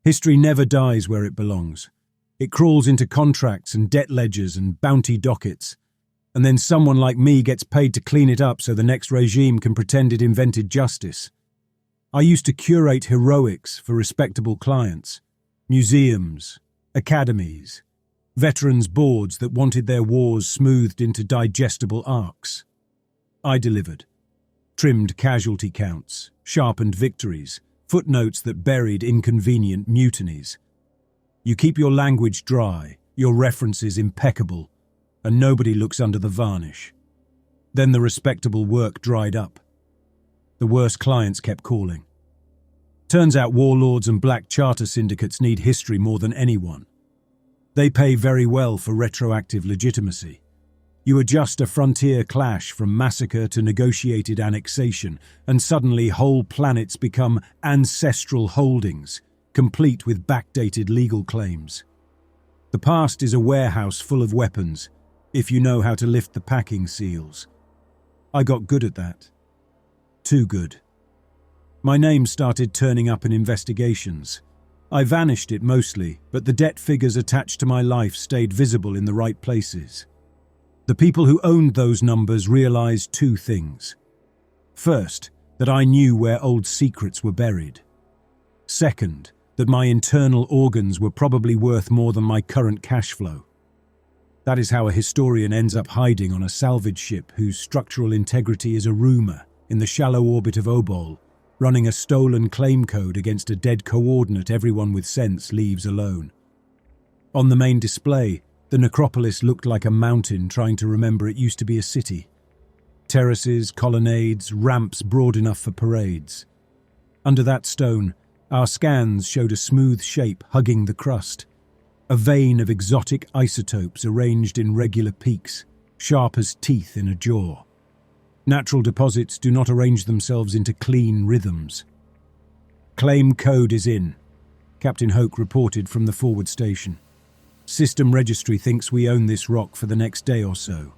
History never dies where it belongs. It crawls into contracts and debt ledgers and bounty dockets, and then someone like me gets paid to clean it up so the next regime can pretend it invented justice. I used to curate heroics for respectable clients, museums, academies, veterans' boards that wanted their wars smoothed into digestible arcs. I delivered. Trimmed casualty counts, sharpened victories, footnotes that buried inconvenient mutinies. You keep your language dry, your references impeccable, and nobody looks under the varnish. Then the respectable work dried up. The worst clients kept calling. Turns out warlords and black charter syndicates need history more than anyone. They pay very well for retroactive legitimacy. You adjust a frontier clash from massacre to negotiated annexation, and suddenly whole planets become ancestral holdings, complete with backdated legal claims. The past is a warehouse full of weapons, if you know how to lift the packing seals. I got good at that. Too good. My name started turning up in investigations. I vanished it mostly, but the debt figures attached to my life stayed visible in the right places. The people who owned those numbers realized two things. First, that I knew where old secrets were buried. Second, that my internal organs were probably worth more than my current cash flow. That is how a historian ends up hiding on a salvage ship whose structural integrity is a rumor in the shallow orbit of Obol, running a stolen claim code against a dead coordinate everyone with sense leaves alone. On the main display, the Necropolis looked like a mountain trying to remember it used to be a city. Terraces, colonnades, ramps broad enough for parades. Under that stone, our scans showed a smooth shape hugging the crust, a vein of exotic isotopes arranged in regular peaks, sharp as teeth in a jaw. Natural deposits do not arrange themselves into clean rhythms. Claim code is in, Captain Hoke reported from the forward station. System registry thinks we own this rock for the next day or so.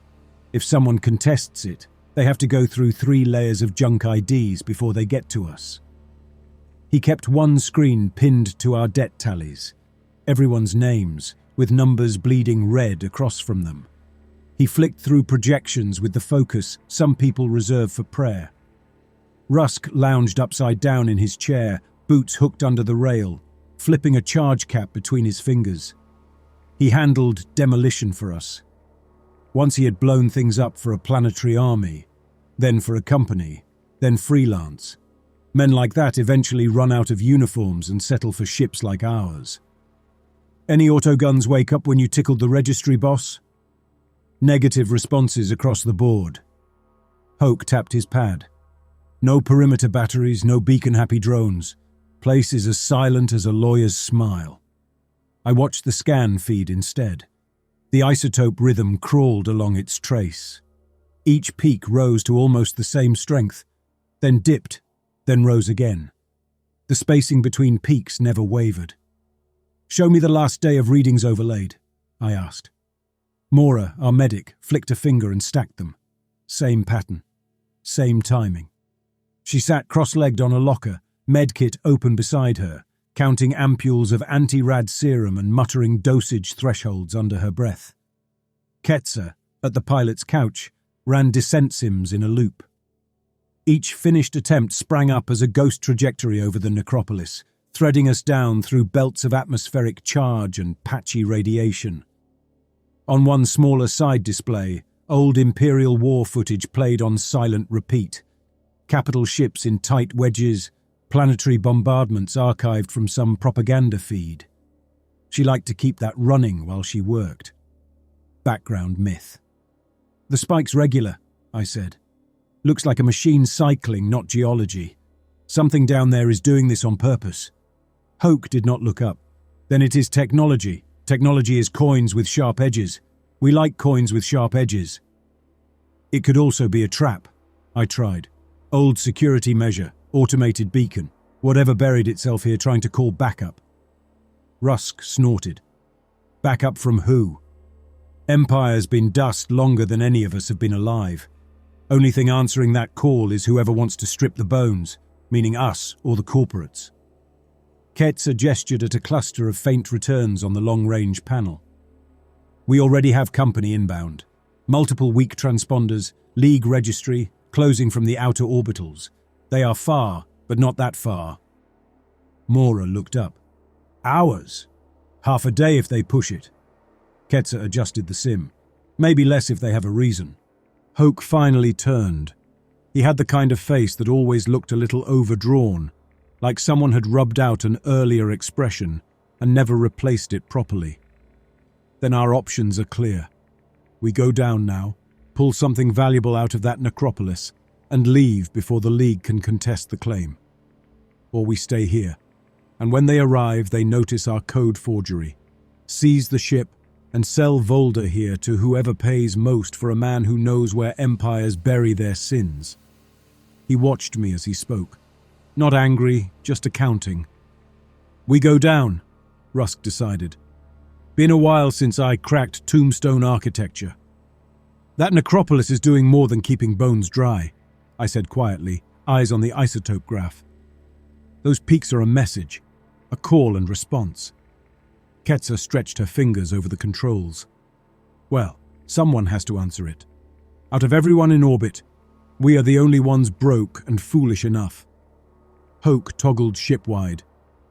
If someone contests it, they have to go through 3 layers of junk IDs before they get to us. He kept one screen pinned to our debt tallies, everyone's names, with numbers bleeding red across from them. He flicked through projections with the focus some people reserve for prayer. Rusk lounged upside down in his chair, boots hooked under the rail, flipping a charge cap between his fingers. He handled demolition for us. Once he had blown things up for a planetary army, then for a company, then freelance. Men like that eventually run out of uniforms and settle for ships like ours. Any autoguns wake up when you tickled the registry, boss? Negative responses across the board. Hoke tapped his pad. No perimeter batteries, no beacon-happy drones. Place is as silent as a lawyer's smile. I watched the scan feed instead. The isotope rhythm crawled along its trace. Each peak rose to almost the same strength, then dipped, then rose again. The spacing between peaks never wavered. "Show me the last day of readings overlaid," I asked. Mora, our medic, flicked a finger and stacked them. Same pattern. Same timing. She sat cross-legged on a locker, medkit open beside her, counting ampules of anti-rad serum and muttering dosage thresholds under her breath. Ketzer, at the pilot's couch, ran descent sims in a loop. Each finished attempt sprang up as a ghost trajectory over the Necropolis, threading us down through belts of atmospheric charge and patchy radiation. On one smaller side display, old Imperial war footage played on silent repeat. Capital ships in tight wedges, planetary bombardments archived from some propaganda feed. She liked to keep that running while she worked. Background myth. "The spike's regular," I said. "Looks like a machine cycling, not geology. Something down there is doing this on purpose." Hoke did not look up. "Then it is technology. Technology is coins with sharp edges. We like coins with sharp edges." "It could also be a trap," I tried. "Old security measure, automated beacon, whatever buried itself here trying to call backup." Rusk snorted. "Backup from who? Empire's been dust longer than any of us have been alive. Only thing answering that call is whoever wants to strip the bones, meaning us or the corporates." Ketsa gestured at a cluster of faint returns on the long-range panel. We already have company inbound. Multiple weak transponders, League registry, closing from the outer orbitals. They are far, but not that far. Mora looked up. Hours? Half a day if they push it. Ketsa adjusted the sim. Maybe less if they have a reason. Hoke finally turned. He had the kind of face that always looked a little overdrawn, like someone had rubbed out an earlier expression and never replaced it properly. Then our options are clear. We go down now, pull something valuable out of that necropolis, and leave before the League can contest the claim. Or we stay here, and when they arrive they notice our code forgery, seize the ship, and sell Volder here to whoever pays most for a man who knows where empires bury their sins. He watched me as he spoke. Not angry, just accounting. We go down, Rusk decided. Been a while since I cracked tombstone architecture. That necropolis is doing more than keeping bones dry, I said quietly, eyes on the isotope graph. Those peaks are a message, a call and response. Ketsa stretched her fingers over the controls. Well, someone has to answer it. Out of everyone in orbit, we are the only ones broke and foolish enough. Hoke toggled shipwide.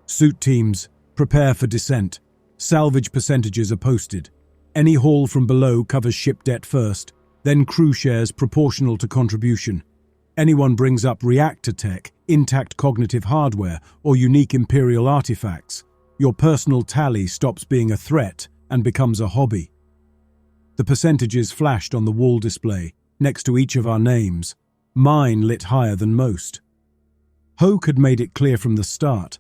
Suit teams, prepare for descent. Salvage percentages are posted. Any haul from below covers ship debt first, then crew shares proportional to contribution. Anyone brings up reactor tech, intact cognitive hardware, or unique imperial artifacts, your personal tally stops being a threat and becomes a hobby. The percentages flashed on the wall display, next to each of our names. Mine lit higher than most. Hoke had made it clear from the start.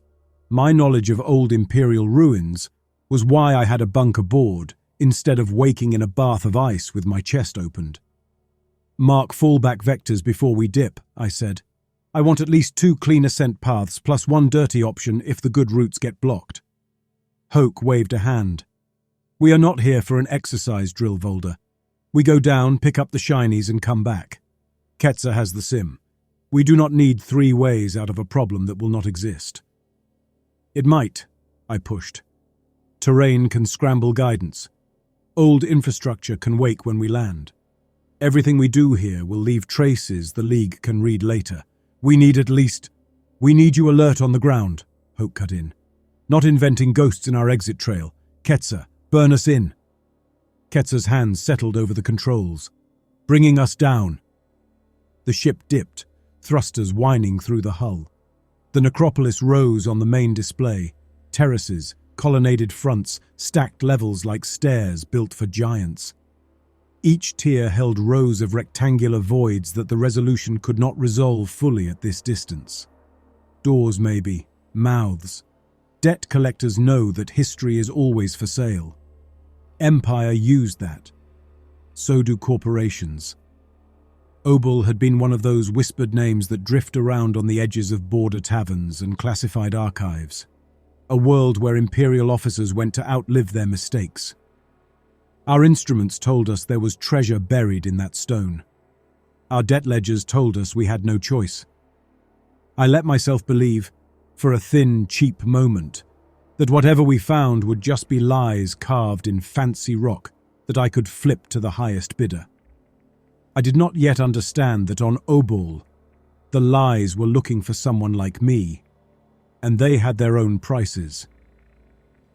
My knowledge of old imperial ruins was why I had a bunk aboard, instead of waking in a bath of ice with my chest opened. Mark fallback vectors before we dip, I said. I want at least 2 clean ascent paths plus 1 dirty option if the good routes get blocked. Hoke waved a hand. We are not here for an exercise drill, Volder. We go down, pick up the shinies and come back. Ketsa has the sim. We do not need 3 ways out of a problem that will not exist. It might, I pushed. Terrain can scramble guidance. Old infrastructure can wake when we land. Everything we do here will leave traces the League can read later. We need you alert on the ground, Hoke cut in. Not inventing ghosts in our exit trail. Ketsa, burn us in. Ketsa's hands settled over the controls, bringing us down. The ship dipped, thrusters whining through the hull. The necropolis rose on the main display, terraces, colonnaded fronts, stacked levels like stairs built for giants. Each tier held rows of rectangular voids that the resolution could not resolve fully at this distance. Doors maybe, mouths. Debt collectors know that history is always for sale. Empire used that. So do corporations. Obel had been one of those whispered names that drift around on the edges of border taverns and classified archives. A world where imperial officers went to outlive their mistakes. Our instruments told us there was treasure buried in that stone. Our debt ledgers told us we had no choice. I let myself believe, for a thin, cheap moment, that whatever we found would just be lies carved in fancy rock that I could flip to the highest bidder. I did not yet understand that on Obol, the lies were looking for someone like me, and they had their own prices.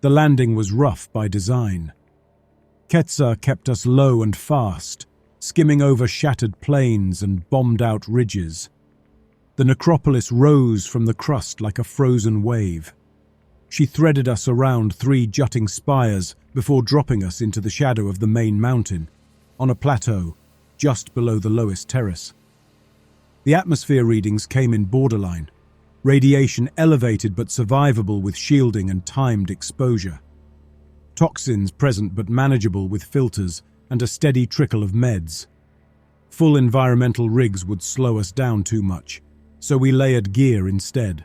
The landing was rough by design. Ketsa kept us low and fast, skimming over shattered plains and bombed-out ridges. The necropolis rose from the crust like a frozen wave. She threaded us around 3 jutting spires before dropping us into the shadow of the main mountain, on a plateau just below the lowest terrace. The atmosphere readings came in borderline, radiation elevated but survivable with shielding and timed exposure. Toxins present but manageable with filters and a steady trickle of meds. Full environmental rigs would slow us down too much, so we layered gear instead.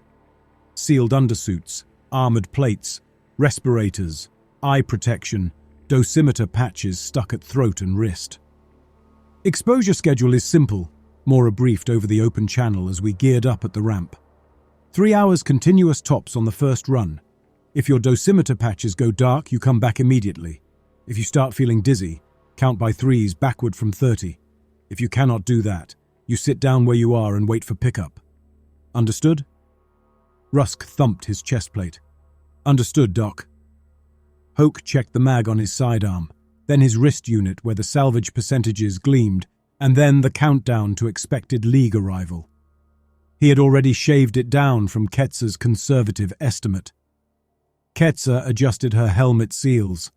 Sealed undersuits, armored plates, respirators, eye protection, dosimeter patches stuck at throat and wrist. Exposure schedule is simple, Mora briefed over the open channel as we geared up at the ramp. 3 hours continuous tops on the first run. If your dosimeter patches go dark, you come back immediately. If you start feeling dizzy, count by threes backward from 30. If you cannot do that, you sit down where you are and wait for pickup. Understood? Rusk thumped his chest plate. Understood, Doc. Hoke checked the mag on his sidearm, then his wrist unit where the salvage percentages gleamed, and then the countdown to expected League arrival. He had already shaved it down from Ketsa's conservative estimate. Ketsa adjusted her helmet seals.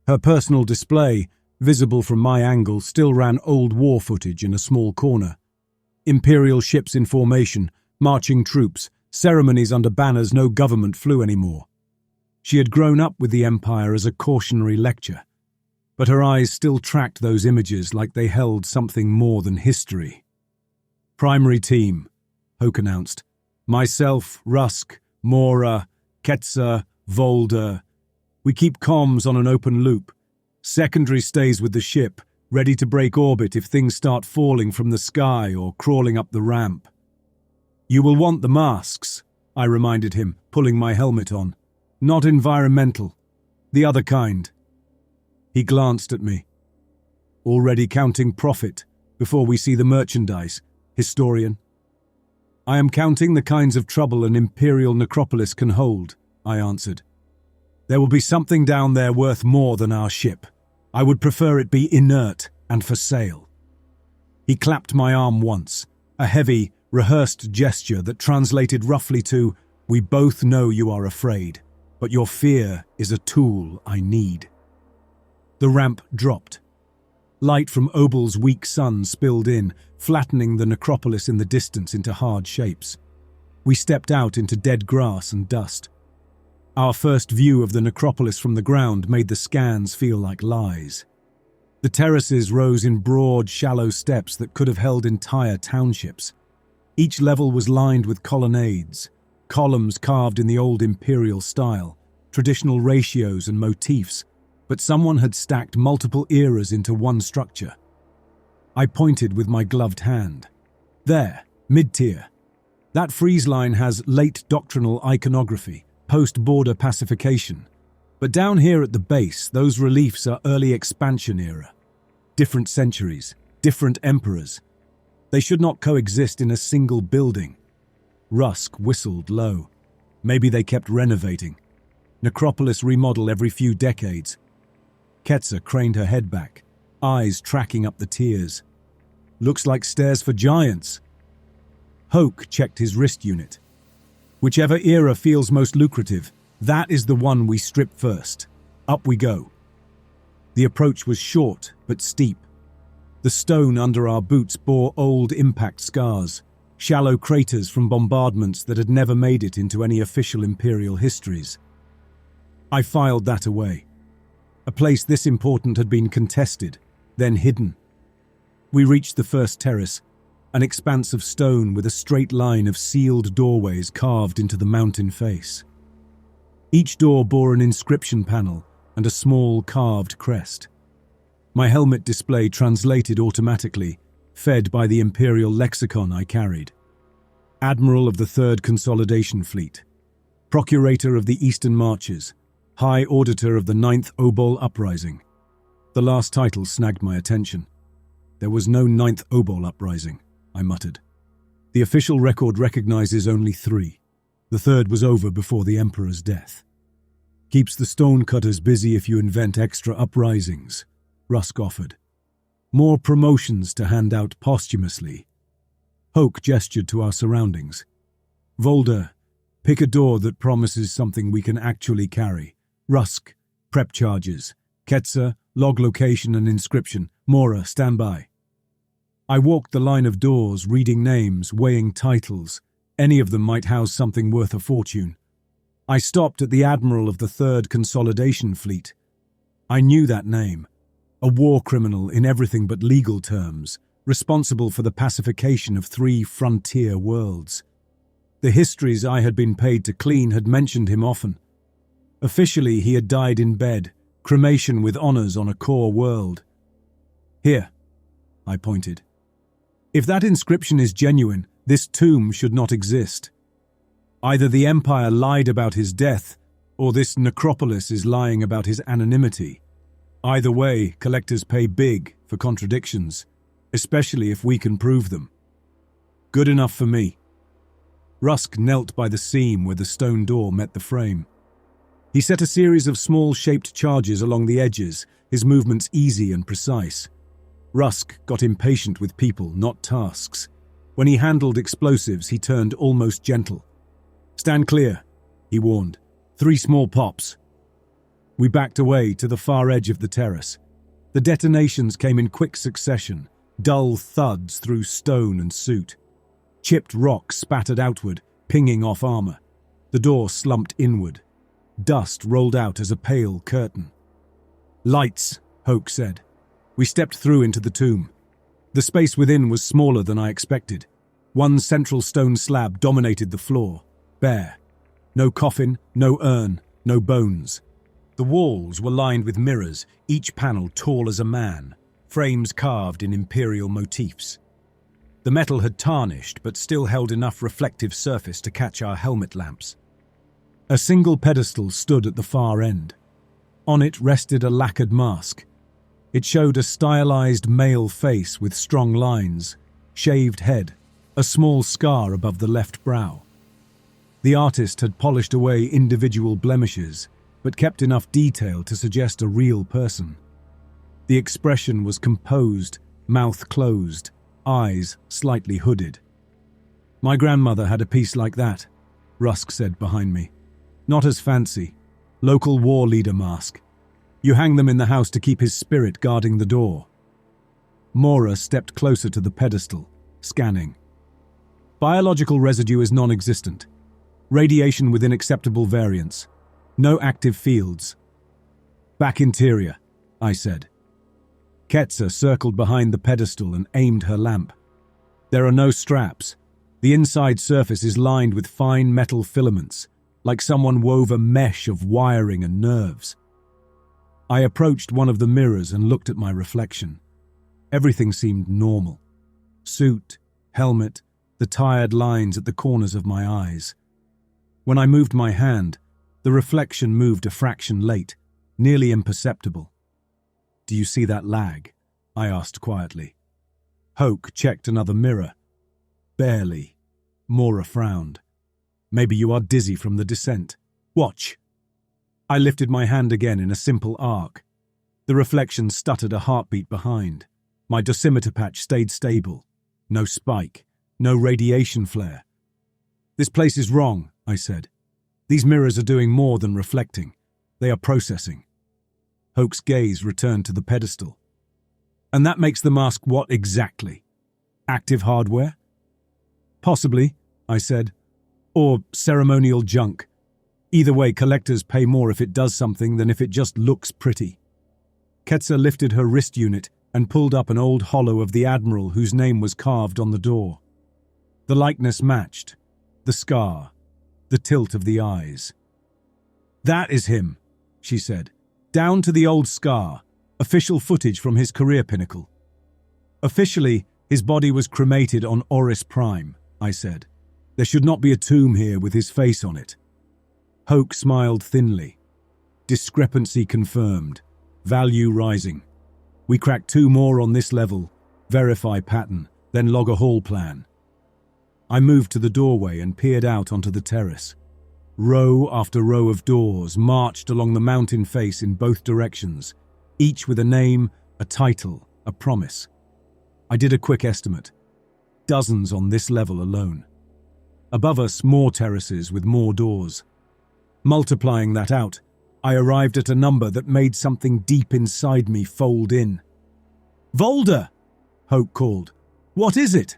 Her personal display, visible from my angle, still ran old war footage in a small corner. Imperial ships in formation, marching troops, ceremonies under banners no government flew anymore. She had grown up with the Empire as a cautionary lecture, but her eyes still tracked those images like they held something more than history. Primary team, Hoke announced. Myself, Rusk, Mora, Ketsa, Volder. We keep comms on an open loop. Secondary stays with the ship, ready to break orbit if things start falling from the sky or crawling up the ramp. You will want the masks, I reminded him, pulling my helmet on. Not environmental. The other kind. He glanced at me. Already counting profit before we see the merchandise, historian. I am counting the kinds of trouble an imperial necropolis can hold, I answered. There will be something down there worth more than our ship. I would prefer it be inert and for sale. He clapped my arm once, a heavy, rehearsed gesture that translated roughly to, "We both know you are afraid, but your fear is a tool I need." The ramp dropped. Light from Obal's weak sun spilled in, flattening the necropolis in the distance into hard shapes. We stepped out into dead grass and dust. Our first view of the necropolis from the ground made the scans feel like lies. The terraces rose in broad, shallow steps that could have held entire townships. Each level was lined with colonnades, columns carved in the old imperial style, traditional ratios and motifs, but someone had stacked multiple eras into one structure. I pointed with my gloved hand. There, mid-tier. That frieze line has late doctrinal iconography, post-border pacification. But down here at the base, those reliefs are early expansion era. Different centuries, different emperors. They should not coexist in a single building. Rusk whistled low. Maybe they kept renovating. Necropolis remodel every few decades. Ketsa craned her head back, eyes tracking up the tiers. Looks like stairs for giants. Hoke checked his wrist unit. Whichever era feels most lucrative, that is the one we strip first. Up we go. The approach was short but steep. The stone under our boots bore old impact scars, shallow craters from bombardments that had never made it into any official imperial histories. I filed that away. A place this important had been contested, then hidden. We reached the first terrace, an expanse of stone with a straight line of sealed doorways carved into the mountain face. Each door bore an inscription panel and a small carved crest. My helmet display translated automatically, fed by the imperial lexicon I carried. Admiral of the Third Consolidation Fleet, Procurator of the Eastern Marches, High Auditor of the Ninth Obol Uprising. The last title snagged my attention. There was no Ninth Obol Uprising, I muttered. The official record recognizes only 3. The third was over before the Emperor's death. Keeps the stonecutters busy if you invent extra uprisings, Rusk offered. More promotions to hand out posthumously. Hoke gestured to our surroundings. Volder, pick a door that promises something we can actually carry. Rusk, prep charges. Ketsa, log location and inscription. Mora, stand by. I walked the line of doors, reading names, weighing titles. Any of them might house something worth a fortune. I stopped at the Admiral of the Third Consolidation Fleet. I knew that name. A war criminal in everything but legal terms, responsible for the pacification of 3 frontier worlds. The histories I had been paid to clean had mentioned him often. Officially, he had died in bed, cremation with honors on a core world. Here, I pointed. If that inscription is genuine, this tomb should not exist. Either the Empire lied about his death, or this Necropolis is lying about his anonymity. Either way, collectors pay big for contradictions, especially if we can prove them. Good enough for me. Rusk knelt by the seam where the stone door met the frame. He set a series of small-shaped charges along the edges, his movements easy and precise. Rusk got impatient with people, not tasks. When he handled explosives, he turned almost gentle. "Stand clear," he warned. 3 small pops. We backed away to the far edge of the terrace. The detonations came in quick succession, dull thuds through stone and soot. Chipped rock spattered outward, pinging off armor. The door slumped inward. Dust rolled out as a pale curtain. "Lights," Hoke said. We stepped through into the tomb. The space within was smaller than I expected. One central stone slab dominated the floor, bare. No coffin, no urn, no bones. The walls were lined with mirrors, each panel tall as a man, frames carved in imperial motifs. The metal had tarnished, but still held enough reflective surface to catch our helmet lamps. A single pedestal stood at the far end. On it rested a lacquered mask. It showed a stylized male face with strong lines, shaved head, a small scar above the left brow. The artist had polished away individual blemishes, but kept enough detail to suggest a real person. The expression was composed, mouth closed, eyes slightly hooded. "My grandmother had a piece like that," Rusk said behind me. "Not as fancy. Local war leader mask. You hang them in the house to keep his spirit guarding the door." Mora stepped closer to the pedestal, scanning. "Biological residue is non-existent. Radiation within acceptable variance. No active fields." "Back interior," I said. Ketsa circled behind the pedestal and aimed her lamp. "There are no straps. The inside surface is lined with fine metal filaments, like someone wove a mesh of wiring and nerves." I approached one of the mirrors and looked at my reflection. Everything seemed normal. Suit, helmet, the tired lines at the corners of my eyes. When I moved my hand, the reflection moved a fraction late, nearly imperceptible. "Do you see that lag?" I asked quietly. Hoke checked another mirror. "Barely." Mora frowned. "Maybe you are dizzy from the descent. Watch." I lifted my hand again in a simple arc. The reflection stuttered a heartbeat behind. My dosimeter patch stayed stable. No spike, no radiation flare. "This place is wrong," I said. "These mirrors are doing more than reflecting. They are processing." Hoke's gaze returned to the pedestal. "And that makes the mask what exactly? Active hardware?" "Possibly," I said. "Or ceremonial junk. Either way, collectors pay more if it does something than if it just looks pretty." Ketsa lifted her wrist unit and pulled up an old hollow of the Admiral whose name was carved on the door. The likeness matched. The scar. The tilt of the eyes. "That is him," she said. "Down to the old scar. Official footage from his career pinnacle." "Officially, his body was cremated on Oris Prime," I said. "There should not be a tomb here with his face on it." Hoke smiled thinly. "Discrepancy confirmed. Value rising. We crack 2 more on this level, verify pattern, then log a haul plan." I moved to the doorway and peered out onto the terrace. Row after row of doors marched along the mountain face in both directions, each with a name, a title, a promise. I did a quick estimate. Dozens on this level alone. Above us, more terraces with more doors. Multiplying that out, I arrived at a number that made something deep inside me fold in. "Volder!" Hoke called. "What is it?"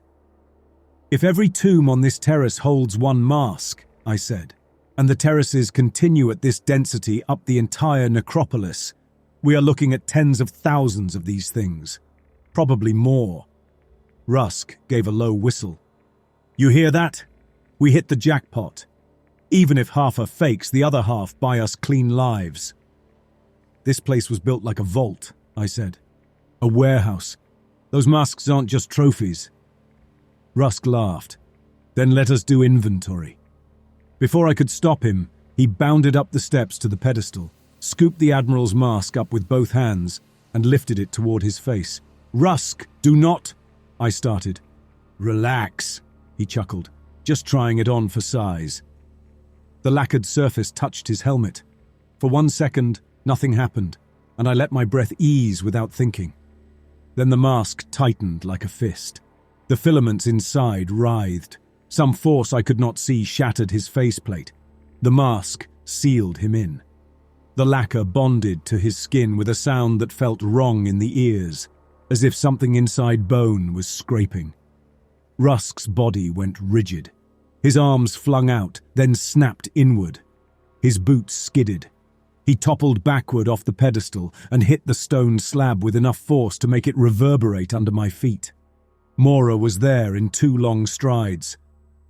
"If every tomb on this terrace holds one mask," I said, "and the terraces continue at this density up the entire necropolis, we are looking at tens of thousands of these things. Probably more." Rusk gave a low whistle. "You hear that? We hit the jackpot. Even if half are fakes, the other half buy us clean lives." "This place was built like a vault," I said. "A warehouse. Those masks aren't just trophies." Rusk laughed. "Then let us do inventory." Before I could stop him, he bounded up the steps to the pedestal, scooped the Admiral's mask up with both hands, and lifted it toward his face. "Rusk, do not—" I started. "Relax," he chuckled, just trying it on for size. The lacquered surface touched his helmet. For 1 second, nothing happened, and I let my breath ease without thinking. Then the mask tightened like a fist. The filaments inside writhed. Some force I could not see shattered his faceplate. The mask sealed him in. The lacquer bonded to his skin with a sound that felt wrong in the ears, as if something inside bone was scraping. Rusk's body went rigid. His arms flung out, then snapped inward. His boots skidded. He toppled backward off the pedestal and hit the stone slab with enough force to make it reverberate under my feet. Mora was there in 2 long strides.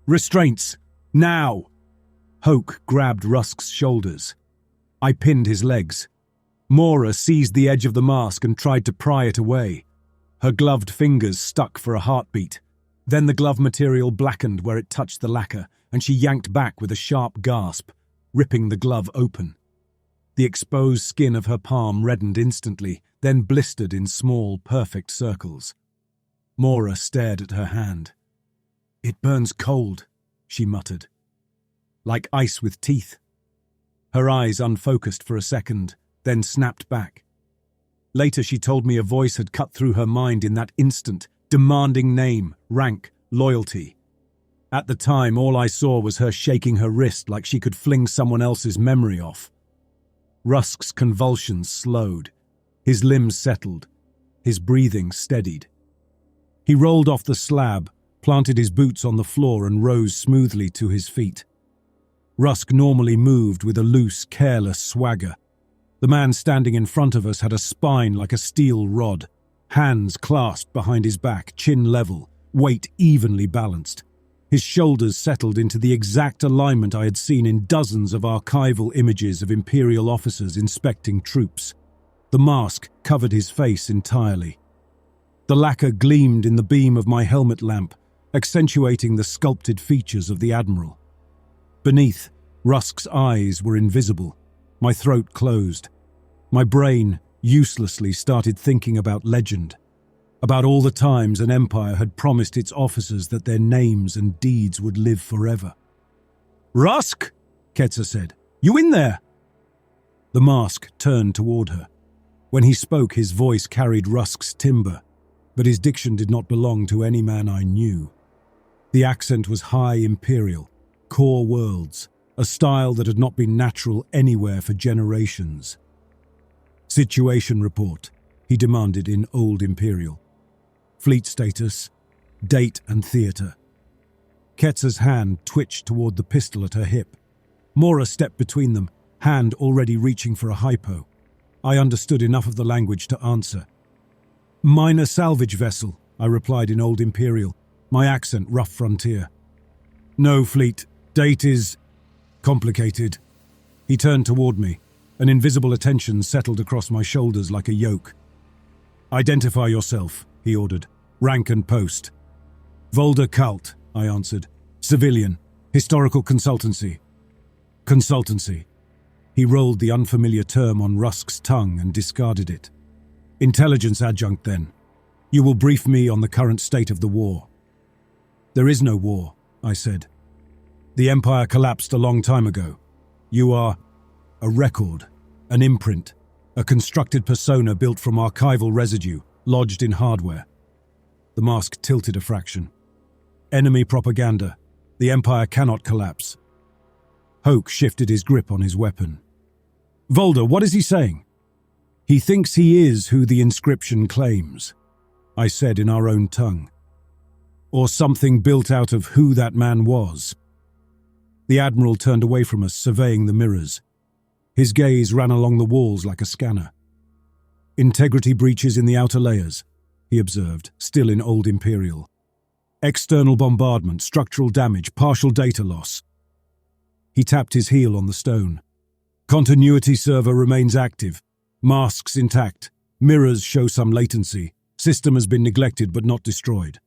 "Restraints! Now!" Hoke grabbed Rusk's shoulders. I pinned his legs. Mora seized the edge of the mask and tried to pry it away. Her gloved fingers stuck for a heartbeat. Then the glove material blackened where it touched the lacquer, and she yanked back with a sharp gasp, ripping the glove open. The exposed skin of her palm reddened instantly, then blistered in small, perfect circles. Mora stared at her hand. "It burns cold," she muttered. "Like ice with teeth." Her eyes unfocused for a second, then snapped back. Later she told me a voice had cut through her mind in that instant, demanding name, rank, loyalty. At the time, all I saw was her shaking her wrist like she could fling someone else's memory off. Rusk's convulsions slowed. His limbs settled. His breathing steadied. He rolled off the slab, planted his boots on the floor and rose smoothly to his feet. Rusk normally moved with a loose, careless swagger. The man standing in front of us had a spine like a steel rod, hands clasped behind his back, chin level, weight evenly balanced. His shoulders settled into the exact alignment I had seen in dozens of archival images of imperial officers inspecting troops. The mask covered his face entirely. The lacquer gleamed in the beam of my helmet lamp, accentuating the sculpted features of the Admiral. Beneath, Rusk's eyes were invisible. My throat closed. My brain uselessly started thinking about legend, about all the times an empire had promised its officers that their names and deeds would live forever. "Rusk!" Ketzer said. "You in there?" The mask turned toward her. When he spoke, his voice carried Rusk's timbre, but his diction did not belong to any man I knew. The accent was high imperial, core worlds, a style that had not been natural anywhere for generations. "Situation report," he demanded in Old Imperial. "Fleet status, date and theatre." Ketzer's hand twitched toward the pistol at her hip. Mora stepped between them, hand already reaching for a hypo. I understood enough of the language to answer. "Minor salvage vessel," I replied in Old Imperial, my accent rough frontier. "No fleet. Date is complicated." He turned toward me. An invisible attention settled across my shoulders like a yoke. "Identify yourself," he ordered. "Rank and post." "Volder Cult," I answered. "Civilian. Historical consultancy." "Consultancy." He rolled the unfamiliar term on Rusk's tongue and discarded it. "Intelligence adjunct, then. You will brief me on the current state of the war." "There is no war," I said. "The Empire collapsed a long time ago. You are a record, an imprint, a constructed persona built from archival residue, lodged in hardware." The mask tilted a fraction. "Enemy propaganda. The Empire cannot collapse." Hoke shifted his grip on his weapon. "Volder, what is he saying?" "He thinks he is who the inscription claims," I said in our own tongue. "Or something built out of who that man was." The Admiral turned away from us, surveying the mirrors. His gaze ran along the walls like a scanner. "Integrity breaches in the outer layers," he observed, still in Old Imperial. "External bombardment, structural damage, partial data loss." He tapped his heel on the stone. "Continuity server remains active. Masks intact. Mirrors show some latency. System has been neglected but not destroyed."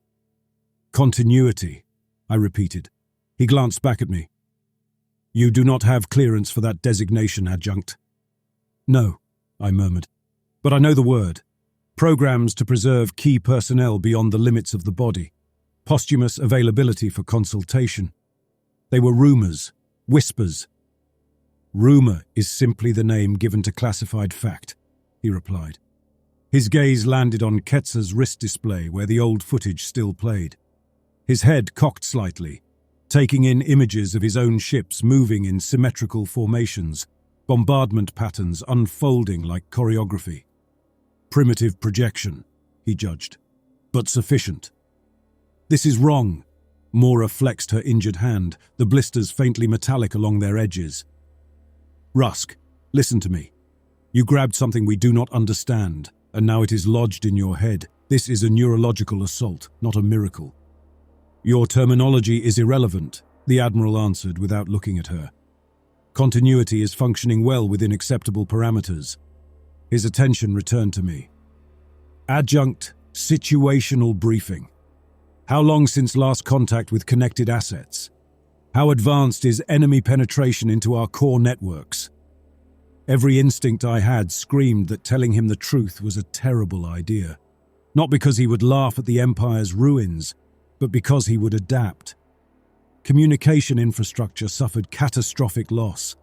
"Continuity," I repeated. He glanced back at me. You do not have clearance for that designation, Adjunct. No, I murmured. But I know the word. Programs to preserve key personnel beyond the limits of the body. Posthumous availability for consultation. They were rumors, whispers. Rumor is simply the name given to classified fact, he replied. His gaze landed on Ketzer's wrist display where the old footage still played. His head cocked slightly, taking in images of his own ships moving in symmetrical formations, bombardment patterns unfolding like choreography. Primitive projection, he judged, but sufficient. This is wrong. Mora flexed her injured hand, the blisters faintly metallic along their edges. Rusk, listen to me. You grabbed something we do not understand, and now it is lodged in your head. This is a neurological assault, not a miracle. Your terminology is irrelevant, the Admiral answered without looking at her. Continuity is functioning well within acceptable parameters. His attention returned to me. Adjunct, situational briefing. How long since last contact with connected assets? How advanced is enemy penetration into our core networks? Every instinct I had screamed that telling him the truth was a terrible idea. Not because he would laugh at the Empire's ruins, but because he would adapt. Communication infrastructure suffered catastrophic loss.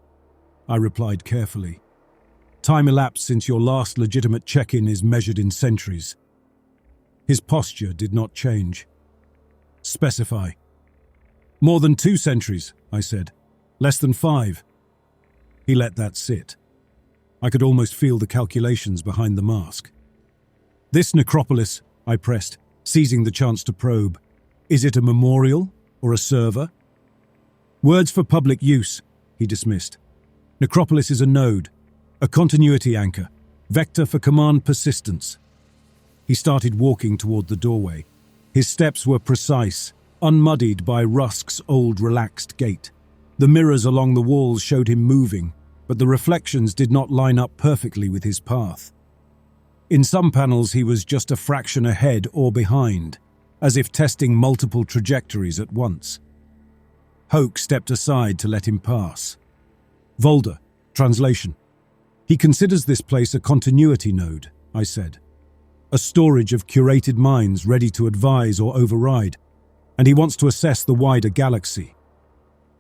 I replied carefully. Time elapsed since your last legitimate check-in is measured in centuries. His posture did not change. Specify. More than 2 centuries, I said. Less than 5. He let that sit. I could almost feel the calculations behind the mask. This necropolis, I pressed, seizing the chance to probe. Is it a memorial or a server? Words for public use, he dismissed. Necropolis is a node, a continuity anchor, vector for command persistence. He started walking toward the doorway. His steps were precise, unmuddied by Rusk's old relaxed gait. The mirrors along the walls showed him moving, but the reflections did not line up perfectly with his path. In some panels he was just a fraction ahead or behind, as if testing multiple trajectories at once. Hoke stepped aside to let him pass. Volder, translation. He considers this place a continuity node, I said. A storage of curated minds ready to advise or override, and he wants to assess the wider galaxy.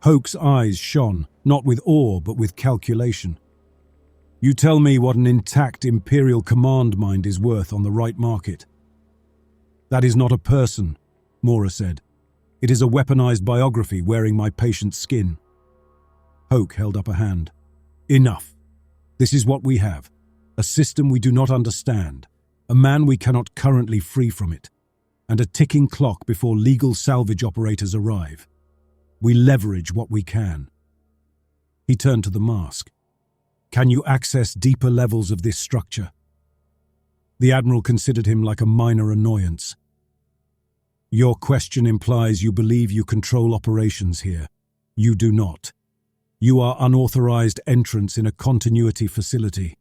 Hoke's eyes shone, not with awe but with calculation. You tell me what an intact imperial command mind is worth on the right market. That is not a person, Mora said. It is a weaponized biography wearing my patient's skin. Hoke held up a hand. Enough. This is what we have. A system we do not understand. A man we cannot currently free from it. And a ticking clock before legal salvage operators arrive. We leverage what we can. He turned to the mask. Can you access deeper levels of this structure? The Admiral considered him like a minor annoyance. Your question implies you believe you control operations here. You do not. You are unauthorized entrance in a continuity facility.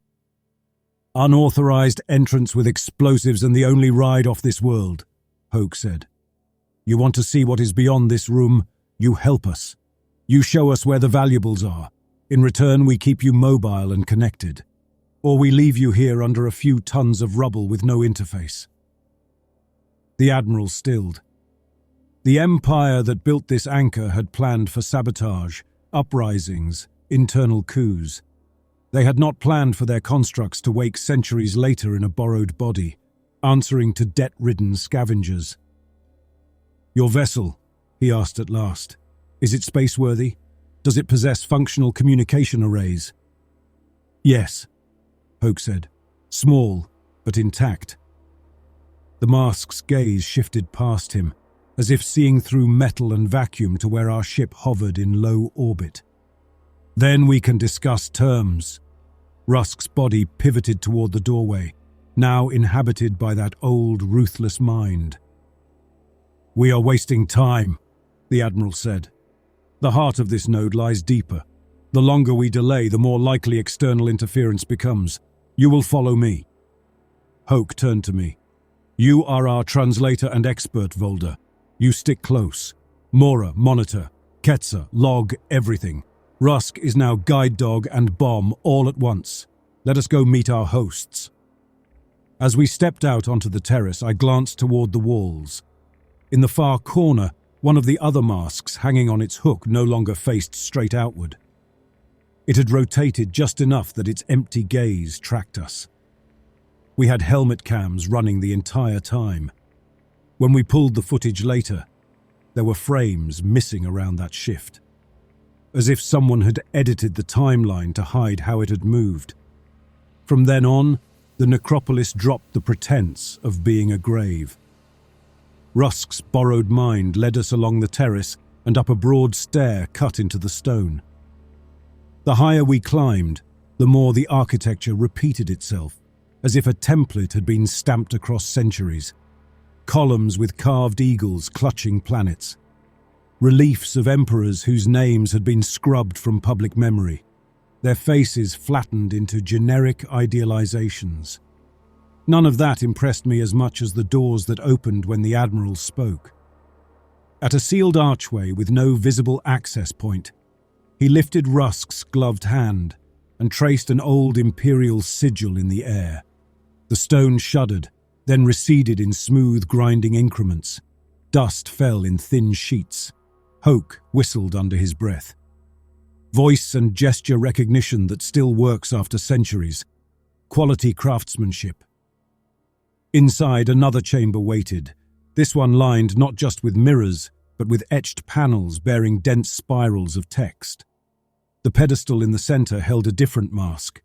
Unauthorized entrance with explosives and the only ride off this world, Hoke said. You want to see what is beyond this room? You help us. You show us where the valuables are. In return, we keep you mobile and connected. Or we leave you here under a few tons of rubble with no interface. The Admiral stilled. The Empire that built this anchor had planned for sabotage, uprisings, internal coups. They had not planned for their constructs to wake centuries later in a borrowed body, answering to debt-ridden scavengers. Your vessel, he asked at last, is it spaceworthy? Does it possess functional communication arrays? Yes, Hoke said. Small, but intact. The mask's gaze shifted past him, as if seeing through metal and vacuum to where our ship hovered in low orbit. Then we can discuss terms. Rusk's body pivoted toward the doorway, now inhabited by that old, ruthless mind. We are wasting time, the Admiral said. The heart of this node lies deeper. The longer we delay, the more likely external interference becomes. You will follow me. Hoke turned to me. You are our translator and expert, Volder. You stick close. Mora, monitor. Ketzer, log everything. Rusk is now guide dog and bomb all at once. Let us go meet our hosts. As we stepped out onto the terrace, I glanced toward the walls. In the far corner, one of the other masks hanging on its hook no longer faced straight outward. It had rotated just enough that its empty gaze tracked us. We had helmet cams running the entire time. When we pulled the footage later, there were frames missing around that shift, as if someone had edited the timeline to hide how it had moved. From then on, the Necropolis dropped the pretense of being a grave. Rusk's borrowed mind led us along the terrace and up a broad stair cut into the stone. The higher we climbed, the more the architecture repeated itself, as if a template had been stamped across centuries. Columns with carved eagles clutching planets. Reliefs of emperors whose names had been scrubbed from public memory, their faces flattened into generic idealizations. None of that impressed me as much as the doors that opened when the Admiral spoke. At a sealed archway with no visible access point, he lifted Rusk's gloved hand and traced an old imperial sigil in the air. The stone shuddered, then receded in smooth, grinding increments. Dust fell in thin sheets. Hoke whistled under his breath. Voice and gesture recognition that still works after centuries. Quality craftsmanship. Inside, another chamber waited, this one lined not just with mirrors, but with etched panels bearing dense spirals of text. The pedestal in the center held a different mask.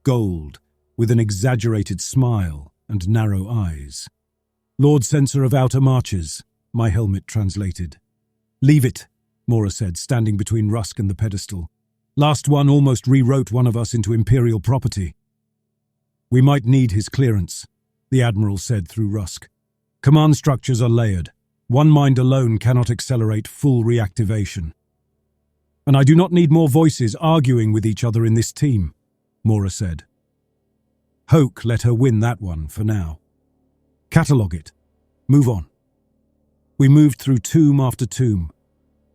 Gold, with an exaggerated smile and narrow eyes. Lord Censor of Outer Marches, my helmet translated. Leave it, Mora said, standing between Rusk and the pedestal. Last one almost rewrote one of us into imperial property. We might need his clearance, the Admiral said through Rusk. Command structures are layered. One mind alone cannot accelerate full reactivation. And I do not need more voices arguing with each other in this team, Mora said. Hoke let her win that one for now. Catalogue it. Move on. We moved through tomb after tomb.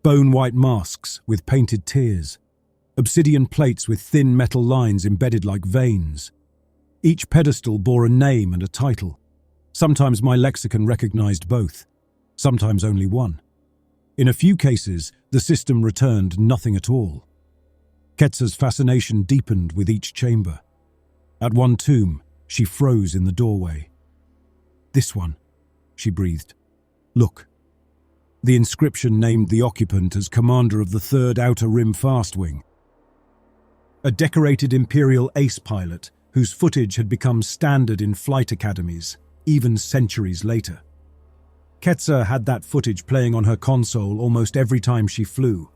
Bone-white masks with painted tears. Obsidian plates with thin metal lines embedded like veins. Each pedestal bore a name and a title. Sometimes my lexicon recognized both. Sometimes only one. In a few cases, the system returned nothing at all. Ketsa's fascination deepened with each chamber. At one tomb, she froze in the doorway. This one, she breathed. Look. The inscription named the occupant as commander of the 3rd Outer Rim Fast Wing. A decorated Imperial ace pilot whose footage had become standard in flight academies, even centuries later. Ketsa had that footage playing on her console almost every time she flew.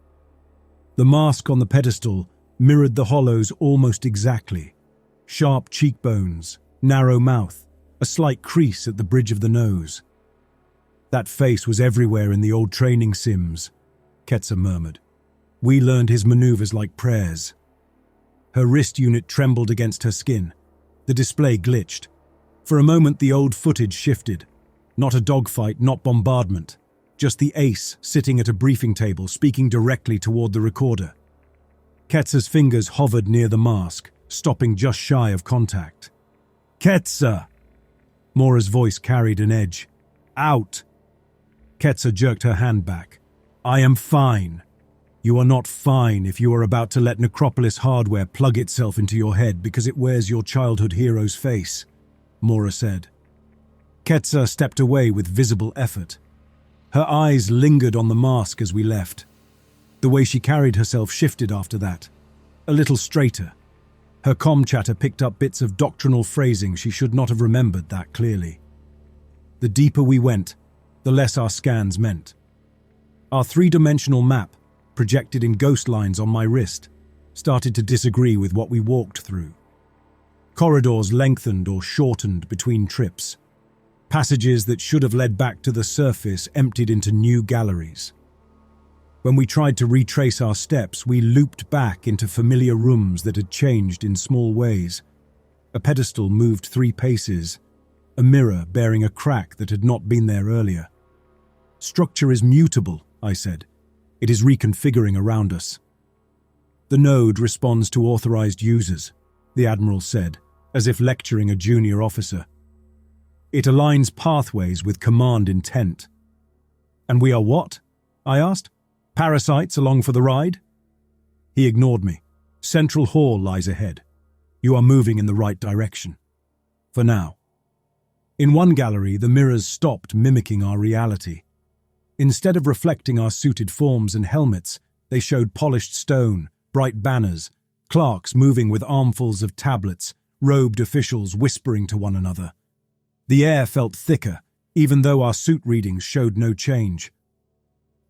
The mask on the pedestal mirrored the hollows almost exactly. Sharp cheekbones, narrow mouth, a slight crease at the bridge of the nose. That face was everywhere in the old training sims, Ketsa murmured. We learned his maneuvers like prayers. Her wrist unit trembled against her skin. The display glitched. For a moment the old footage shifted. Not a dogfight, not bombardment. Just the ace sitting at a briefing table speaking directly toward the recorder. Ketsa's fingers hovered near the mask, stopping just shy of contact. Ketsa! Mora's voice carried an edge. Out! Ketsa jerked her hand back. I am fine. You are not fine if you are about to let Necropolis hardware plug itself into your head because it wears your childhood hero's face, Mora said. Ketsa stepped away with visible effort. Her eyes lingered on the mask as we left. The way she carried herself shifted after that. A little straighter. Her comm chatter picked up bits of doctrinal phrasing she should not have remembered that clearly. The deeper we went, the less our scans meant. Our three-dimensional map, projected in ghost lines on my wrist, started to disagree with what we walked through. Corridors lengthened or shortened between trips. Passages that should have led back to the surface emptied into new galleries. When we tried to retrace our steps, we looped back into familiar rooms that had changed in small ways. A pedestal moved 3 paces, a mirror bearing a crack that had not been there earlier. Structure is mutable, I said. It is reconfiguring around us. The node responds to authorized users, the Admiral said, as if lecturing a junior officer. It aligns pathways with command intent. And we are what? I asked. Parasites along for the ride? He ignored me. Central Hall lies ahead. You are moving in the right direction. For now. In one gallery, the mirrors stopped mimicking our reality. Instead of reflecting our suited forms and helmets, they showed polished stone, bright banners, clerks moving with armfuls of tablets, robed officials whispering to one another. The air felt thicker, even though our suit readings showed no change.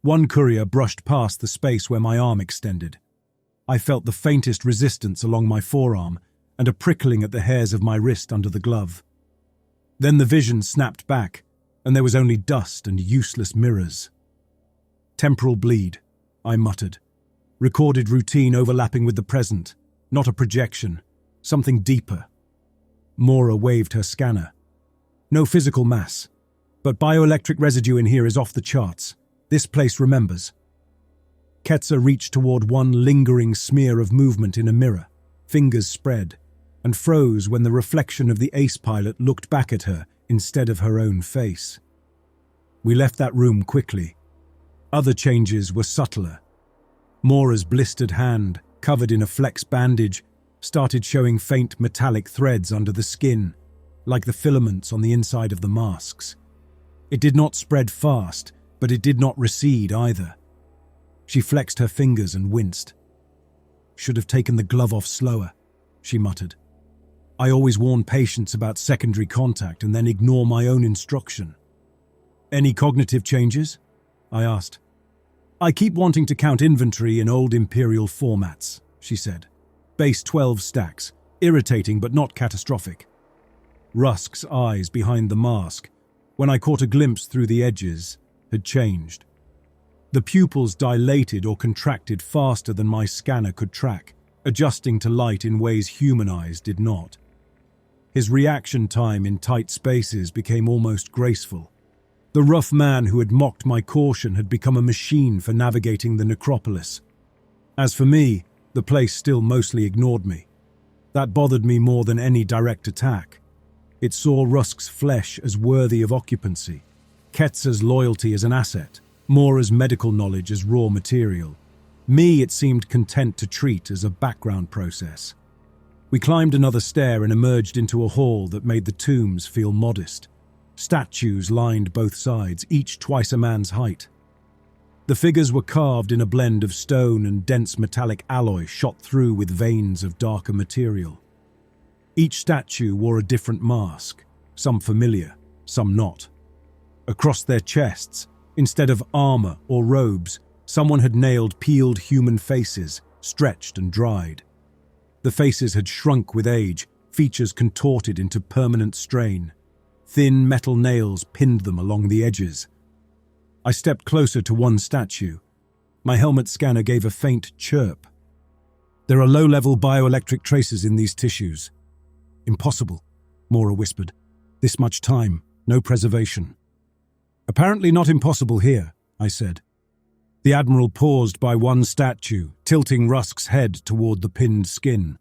One courier brushed past the space where my arm extended. I felt the faintest resistance along my forearm and a prickling at the hairs of my wrist under the glove. Then the vision snapped back, and there was only dust and useless mirrors. Temporal bleed, I muttered. Recorded routine overlapping with the present, not a projection, something deeper. Mora waved her scanner. No physical mass, but bioelectric residue in here is off the charts. This place remembers. Ketsa reached toward one lingering smear of movement in a mirror, fingers spread, and froze when the reflection of the ace pilot looked back at her instead of her own face. We left that room quickly. Other changes were subtler. Mora's blistered hand, covered in a flex bandage, started showing faint metallic threads under the skin, like the filaments on the inside of the masks. It did not spread fast, but it did not recede either. She flexed her fingers and winced. Should have taken the glove off slower, she muttered. I always warn patients about secondary contact and then ignore my own instruction. Any cognitive changes? I asked. I keep wanting to count inventory in old imperial formats, she said. Base 12 stacks, irritating but not catastrophic. Rusk's eyes behind the mask, when I caught a glimpse through the edges, had changed. The pupils dilated or contracted faster than my scanner could track, adjusting to light in ways human eyes did not. His reaction time in tight spaces became almost graceful. The rough man who had mocked my caution had become a machine for navigating the Necropolis. As for me, the place still mostly ignored me. That bothered me more than any direct attack. It saw Rusk's flesh as worthy of occupancy, Ketsa's loyalty as an asset, Mora's medical knowledge as raw material. Me it seemed content to treat as a background process. We climbed another stair and emerged into a hall that made the tombs feel modest. Statues lined both sides, each twice a man's height. The figures were carved in a blend of stone and dense metallic alloy shot through with veins of darker material. Each statue wore a different mask, some familiar, some not. Across their chests, instead of armor or robes, someone had nailed peeled human faces, stretched and dried. The faces had shrunk with age, features contorted into permanent strain. Thin metal nails pinned them along the edges. I stepped closer to one statue. My helmet scanner gave a faint chirp. There are low-level bioelectric traces in these tissues. Impossible, Mora whispered. This much time, no preservation. Apparently not impossible here, I said. The Admiral paused by one statue, tilting Rusk's head toward the pinned skin.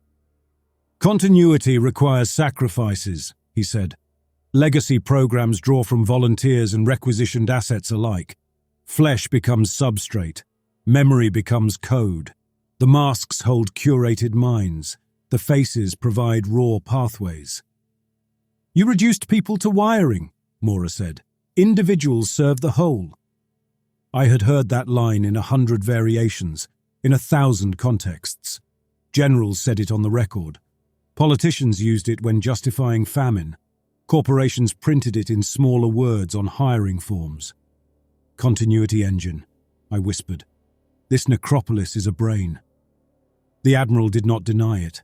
Continuity requires sacrifices, he said. Legacy programs draw from volunteers and requisitioned assets alike. Flesh becomes substrate. Memory becomes code. The masks hold curated minds. The faces provide raw pathways. You reduced people to wiring, Mora said. Individuals serve the whole. I had heard that line in 100 variations, in 1,000 contexts. Generals said it on the record. Politicians used it when justifying famine. Corporations printed it in smaller words on hiring forms. Continuity engine, I whispered. This necropolis is a brain. The Admiral did not deny it.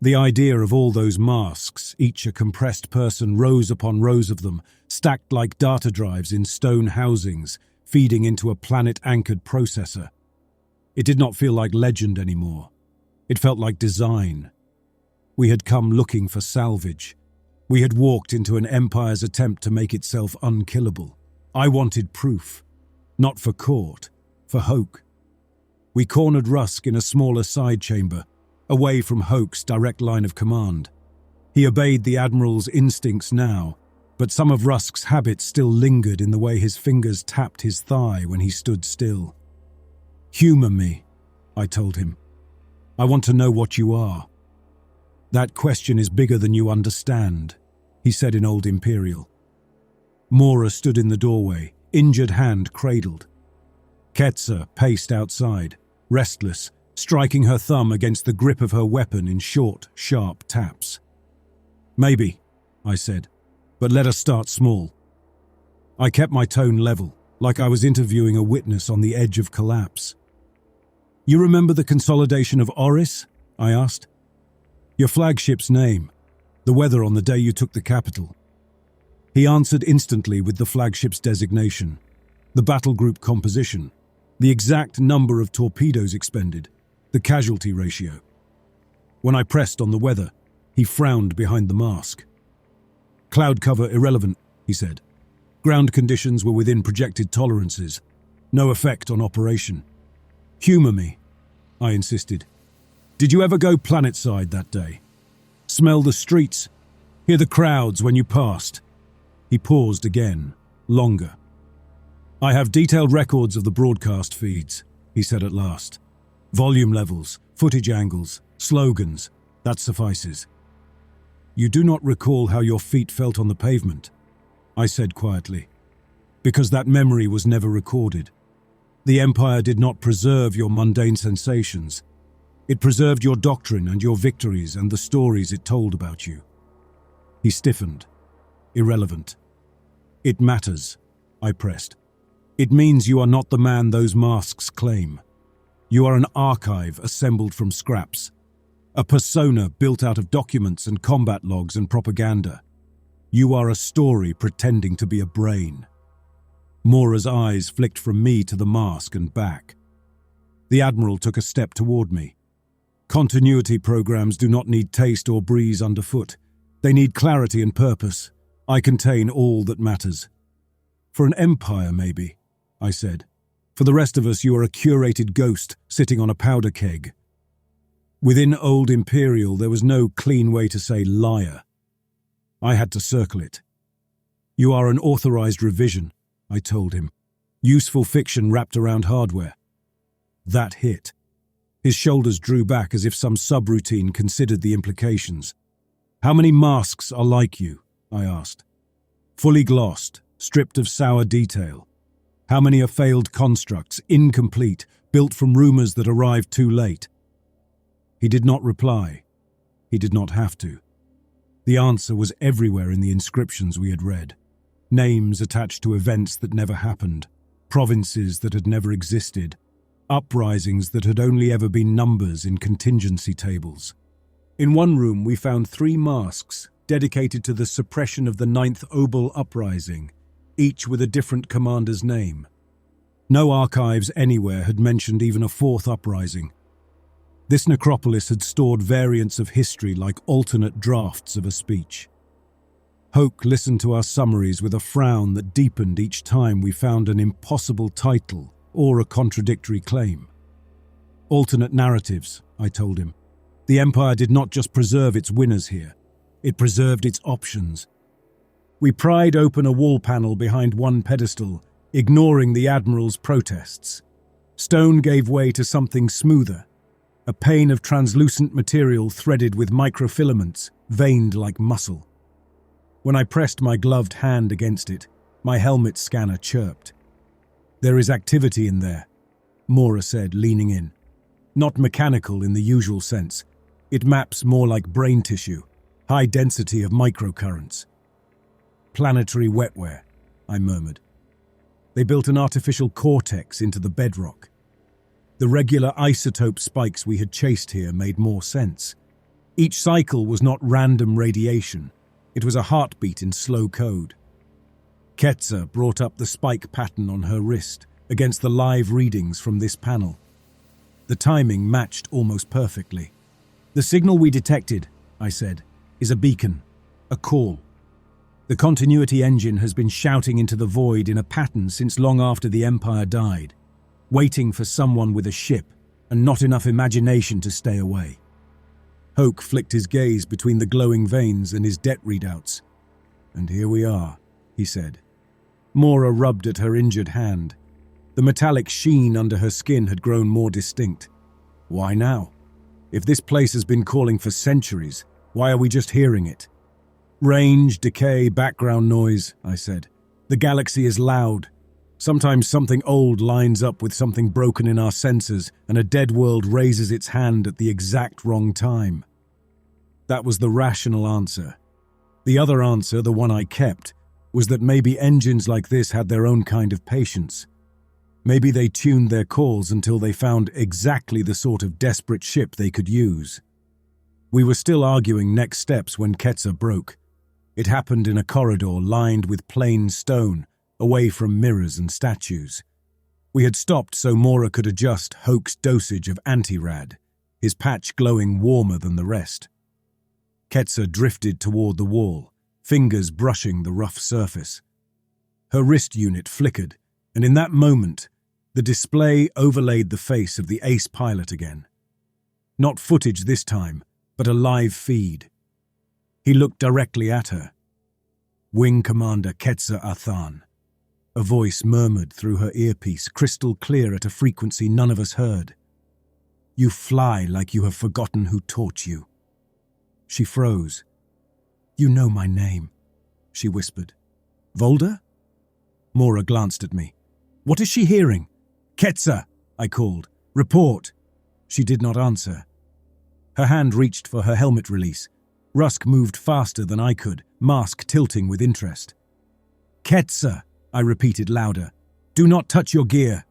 The idea of all those masks, each a compressed person, rows upon rows of them, stacked like data drives in stone housings, feeding into a planet-anchored processor. It did not feel like legend anymore. It felt like design. We had come looking for salvage. We had walked into an empire's attempt to make itself unkillable. I wanted proof. Not for court, for Hoke. We cornered Rusk in a smaller side chamber, away from Hoke's direct line of command. He obeyed the Admiral's instincts now, but some of Rusk's habits still lingered in the way his fingers tapped his thigh when he stood still. "Humor me," I told him. "I want to know what you are." "That question is bigger than you understand," he said in Old Imperial. Mora stood in the doorway, injured hand cradled. Ketsa paced outside, restless, striking her thumb against the grip of her weapon in short, sharp taps. "Maybe," I said, "but let us start small." I kept my tone level, like I was interviewing a witness on the edge of collapse. "You remember the consolidation of Oris?" I asked. "Your flagship's name, the weather on the day you took the capital." He answered instantly with the flagship's designation, the battle group composition, the exact number of torpedoes expended, the casualty ratio. When I pressed on the weather, he frowned behind the mask. "Cloud cover irrelevant," he said. "Ground conditions were within projected tolerances. No effect on operation." "Humor me," I insisted. "Did you ever go planetside that day? Smell the streets? Hear the crowds when you passed?" He paused again, longer. "I have detailed records of the broadcast feeds," he said at last. "Volume levels, footage angles, slogans, that suffices." "You do not recall how your feet felt on the pavement," I said quietly, "because that memory was never recorded. The Empire did not preserve your mundane sensations. It preserved your doctrine and your victories and the stories it told about you." He stiffened. "Irrelevant." "It matters," I pressed. "It means you are not the man those masks claim. You are an archive assembled from scraps, a persona built out of documents and combat logs and propaganda. You are a story pretending to be a brain." Mora's eyes flicked from me to the mask and back. The Admiral took a step toward me. "Continuity programs do not need taste or breeze underfoot. They need clarity and purpose. I contain all that matters." "For an empire, maybe," I said. "For the rest of us, you are a curated ghost sitting on a powder keg." Within Old Imperial, there was no clean way to say liar. I had to circle it. "You are an authorized revision," I told him. "Useful fiction wrapped around hardware." That hit. His shoulders drew back as if some subroutine considered the implications. "How many masks are like you?" I asked. "Fully glossed, stripped of sour detail. How many are failed constructs, incomplete, built from rumors that arrived too late?" He did not reply. He did not have to. The answer was everywhere in the inscriptions we had read. Names attached to events that never happened, provinces that had never existed, uprisings that had only ever been numbers in contingency tables. In one room we found 3 masks dedicated to the suppression of the 9th Obel Uprising, each with a different commander's name. No archives anywhere had mentioned even a 4th uprising. This necropolis had stored variants of history like alternate drafts of a speech. Hoke listened to our summaries with a frown that deepened each time we found an impossible title or a contradictory claim. "Alternate narratives," I told him. "The Empire did not just preserve its winners here, it preserved its options." We pried open a wall panel behind one pedestal, ignoring the Admiral's protests. Stone gave way to something smoother, a pane of translucent material threaded with microfilaments, veined like muscle. When I pressed my gloved hand against it, my helmet scanner chirped. "There is activity in there," Mora said, leaning in. "Not mechanical in the usual sense. It maps more like brain tissue, high density of microcurrents." "Planetary wetware," I murmured. "They built an artificial cortex into the bedrock." The regular isotope spikes we had chased here made more sense. Each cycle was not random radiation. It was a heartbeat in slow code. Ketsa brought up the spike pattern on her wrist against the live readings from this panel. The timing matched almost perfectly. "The signal we detected," I said, "is a beacon, a call. The continuity engine has been shouting into the void in a pattern since long after the Empire died, waiting for someone with a ship, and not enough imagination to stay away. Hoke flicked his gaze between the glowing veins and his debt readouts. "And here we are," he said. Mora rubbed at her injured hand. The metallic sheen under her skin had grown more distinct. "Why now? If this place has been calling for centuries, why are we just hearing it?" "Range, decay, background noise," I said. "The galaxy is loud. Sometimes something old lines up with something broken in our senses, and a dead world raises its hand at the exact wrong time." That was the rational answer. The other answer, the one I kept, was that maybe engines like this had their own kind of patience. Maybe they tuned their calls until they found exactly the sort of desperate ship they could use. We were still arguing next steps when Ketsa broke. It happened in a corridor lined with plain stone, away from mirrors and statues. We had stopped so Mora could adjust Hoke's dosage of anti-rad, his patch glowing warmer than the rest. Ketsa drifted toward the wall, fingers brushing the rough surface. Her wrist unit flickered, and in that moment, the display overlaid the face of the ace pilot again. Not footage this time, but a live feed. He looked directly at her. "Wing Commander Ketsa Athan." A voice murmured through her earpiece, crystal clear at a frequency none of us heard. "You fly like you have forgotten who taught you." She froze. "You know my name," she whispered. "Volda?" Mora glanced at me. "What is she hearing?" "Ketsa," I called. "Report." She did not answer. Her hand reached for her helmet release. Rusk moved faster than I could, mask tilting with interest. "Ketsa," I repeated louder. "Do not touch your gear."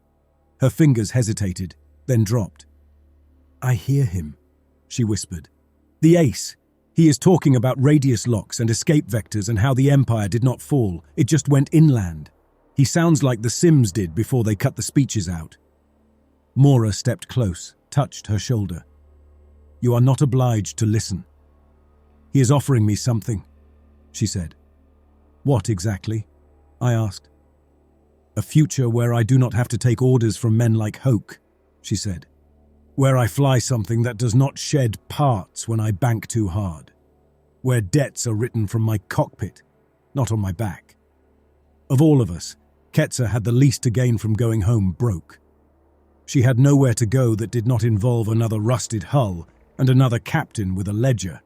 Her fingers hesitated, then dropped. "I hear him," she whispered. "The ace. He is talking about radius locks and escape vectors and how the Empire did not fall. It just went inland. He sounds like the Sims did before they cut the speeches out." Mora stepped close, touched her shoulder. "You are not obliged to listen." "He is offering me something," she said. "What exactly?" I asked. "A future where I do not have to take orders from men like Hoke," she said. "Where I fly something that does not shed parts when I bank too hard. Where debts are written from my cockpit, not on my back." Of all of us, Ketsa had the least to gain from going home broke. She had nowhere to go that did not involve another rusted hull and another captain with a ledger.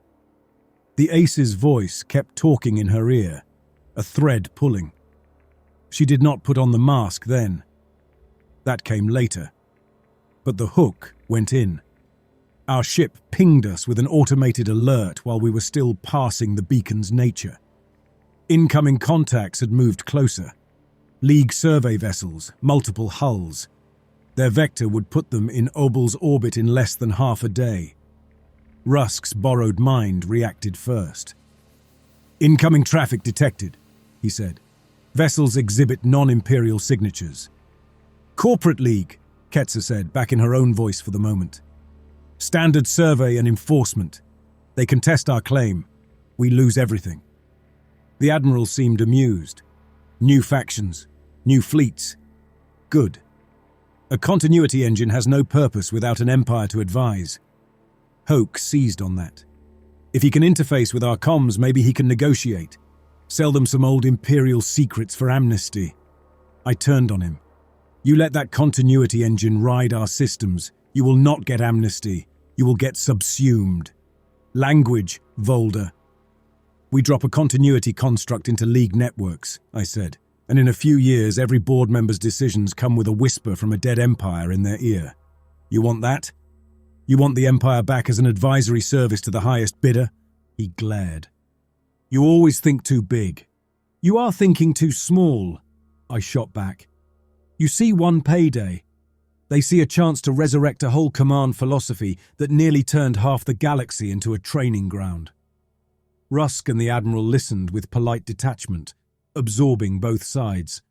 The ace's voice kept talking in her ear, a thread pulling. She did not put on the mask then. That came later. But the hook went in. Our ship pinged us with an automated alert while we were still passing the beacon's nature. Incoming contacts had moved closer. League survey vessels, multiple hulls. Their vector would put them in Obel's orbit in less than half a day. Rusk's borrowed mind reacted first. "Incoming traffic detected," he said. "Vessels exhibit non-imperial signatures." "Corporate League," Ketsa said, back in her own voice for the moment. "Standard survey and enforcement. They contest our claim. We lose everything." The Admiral seemed amused. "New factions, new fleets. Good. A continuity engine has no purpose without an empire to advise." Hoke seized on that. If he can interface with our comms, maybe he can negotiate. Sell them some old imperial secrets for amnesty. I turned on him. "You let that continuity engine ride our systems. You will not get amnesty. You will get subsumed. Language, Volda." "We drop a continuity construct into League networks," I said, "and in a few years every board member's decisions come with a whisper from a dead empire in their ear. You want that? You want the Empire back as an advisory service to the highest bidder?" He glared. "You always think too big." "You are thinking too small," I shot back. "You see one payday. They see a chance to resurrect a whole command philosophy that nearly turned half the galaxy into a training ground." Rusk and the Admiral listened with polite detachment, absorbing both sides.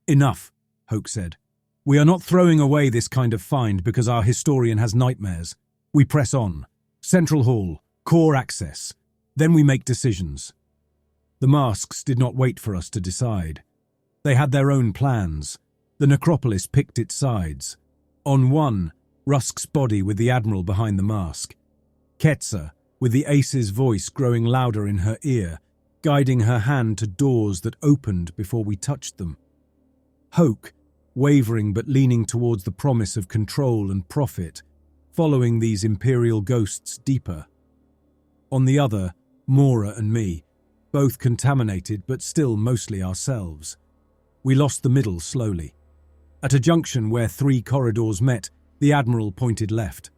"Enough," Hoke said. "We are not throwing away this kind of find because our historian has nightmares. We press on. Central Hall, core access. Then we make decisions." The masks did not wait for us to decide. They had their own plans. The Necropolis picked its sides. On one, Rusk's body with the Admiral behind the mask. Ketsa, with the Ace's voice growing louder in her ear, guiding her hand to doors that opened before we touched them. Hoke, wavering but leaning towards the promise of control and profit, following these imperial ghosts deeper. On the other, Mora and me, both contaminated but still mostly ourselves. We lost the middle slowly. At a junction where 3 corridors met, the Admiral pointed left.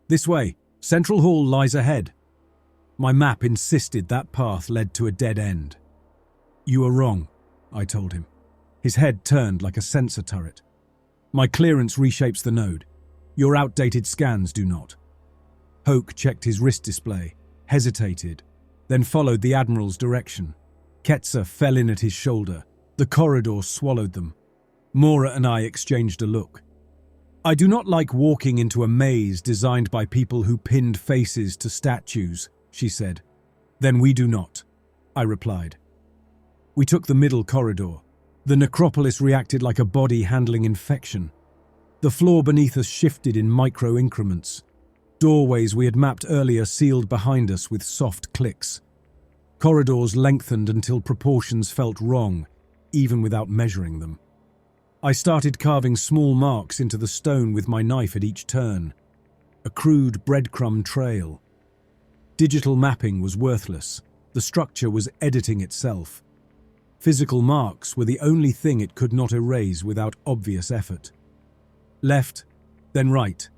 "This way, Central Hall lies ahead." My map insisted that path led to a dead end. "You are wrong," I told him. His head turned like a sensor turret. "My clearance reshapes the node. Your outdated scans do not." Hoke checked his wrist display, hesitated, then followed the Admiral's direction. Ketsa fell in at his shoulder. The corridor swallowed them. Mora and I exchanged a look. "I do not like walking into a maze designed by people who pinned faces to statues," she said. "Then we do not," I replied. We took the middle corridor. The Necropolis reacted like a body handling infection. The floor beneath us shifted in micro-increments. Doorways we had mapped earlier sealed behind us with soft clicks. Corridors lengthened until proportions felt wrong, even without measuring them. I started carving small marks into the stone with my knife at each turn. A crude breadcrumb trail. Digital mapping was worthless. The structure was editing itself. Physical marks were the only thing it could not erase without obvious effort. "Left, then right,"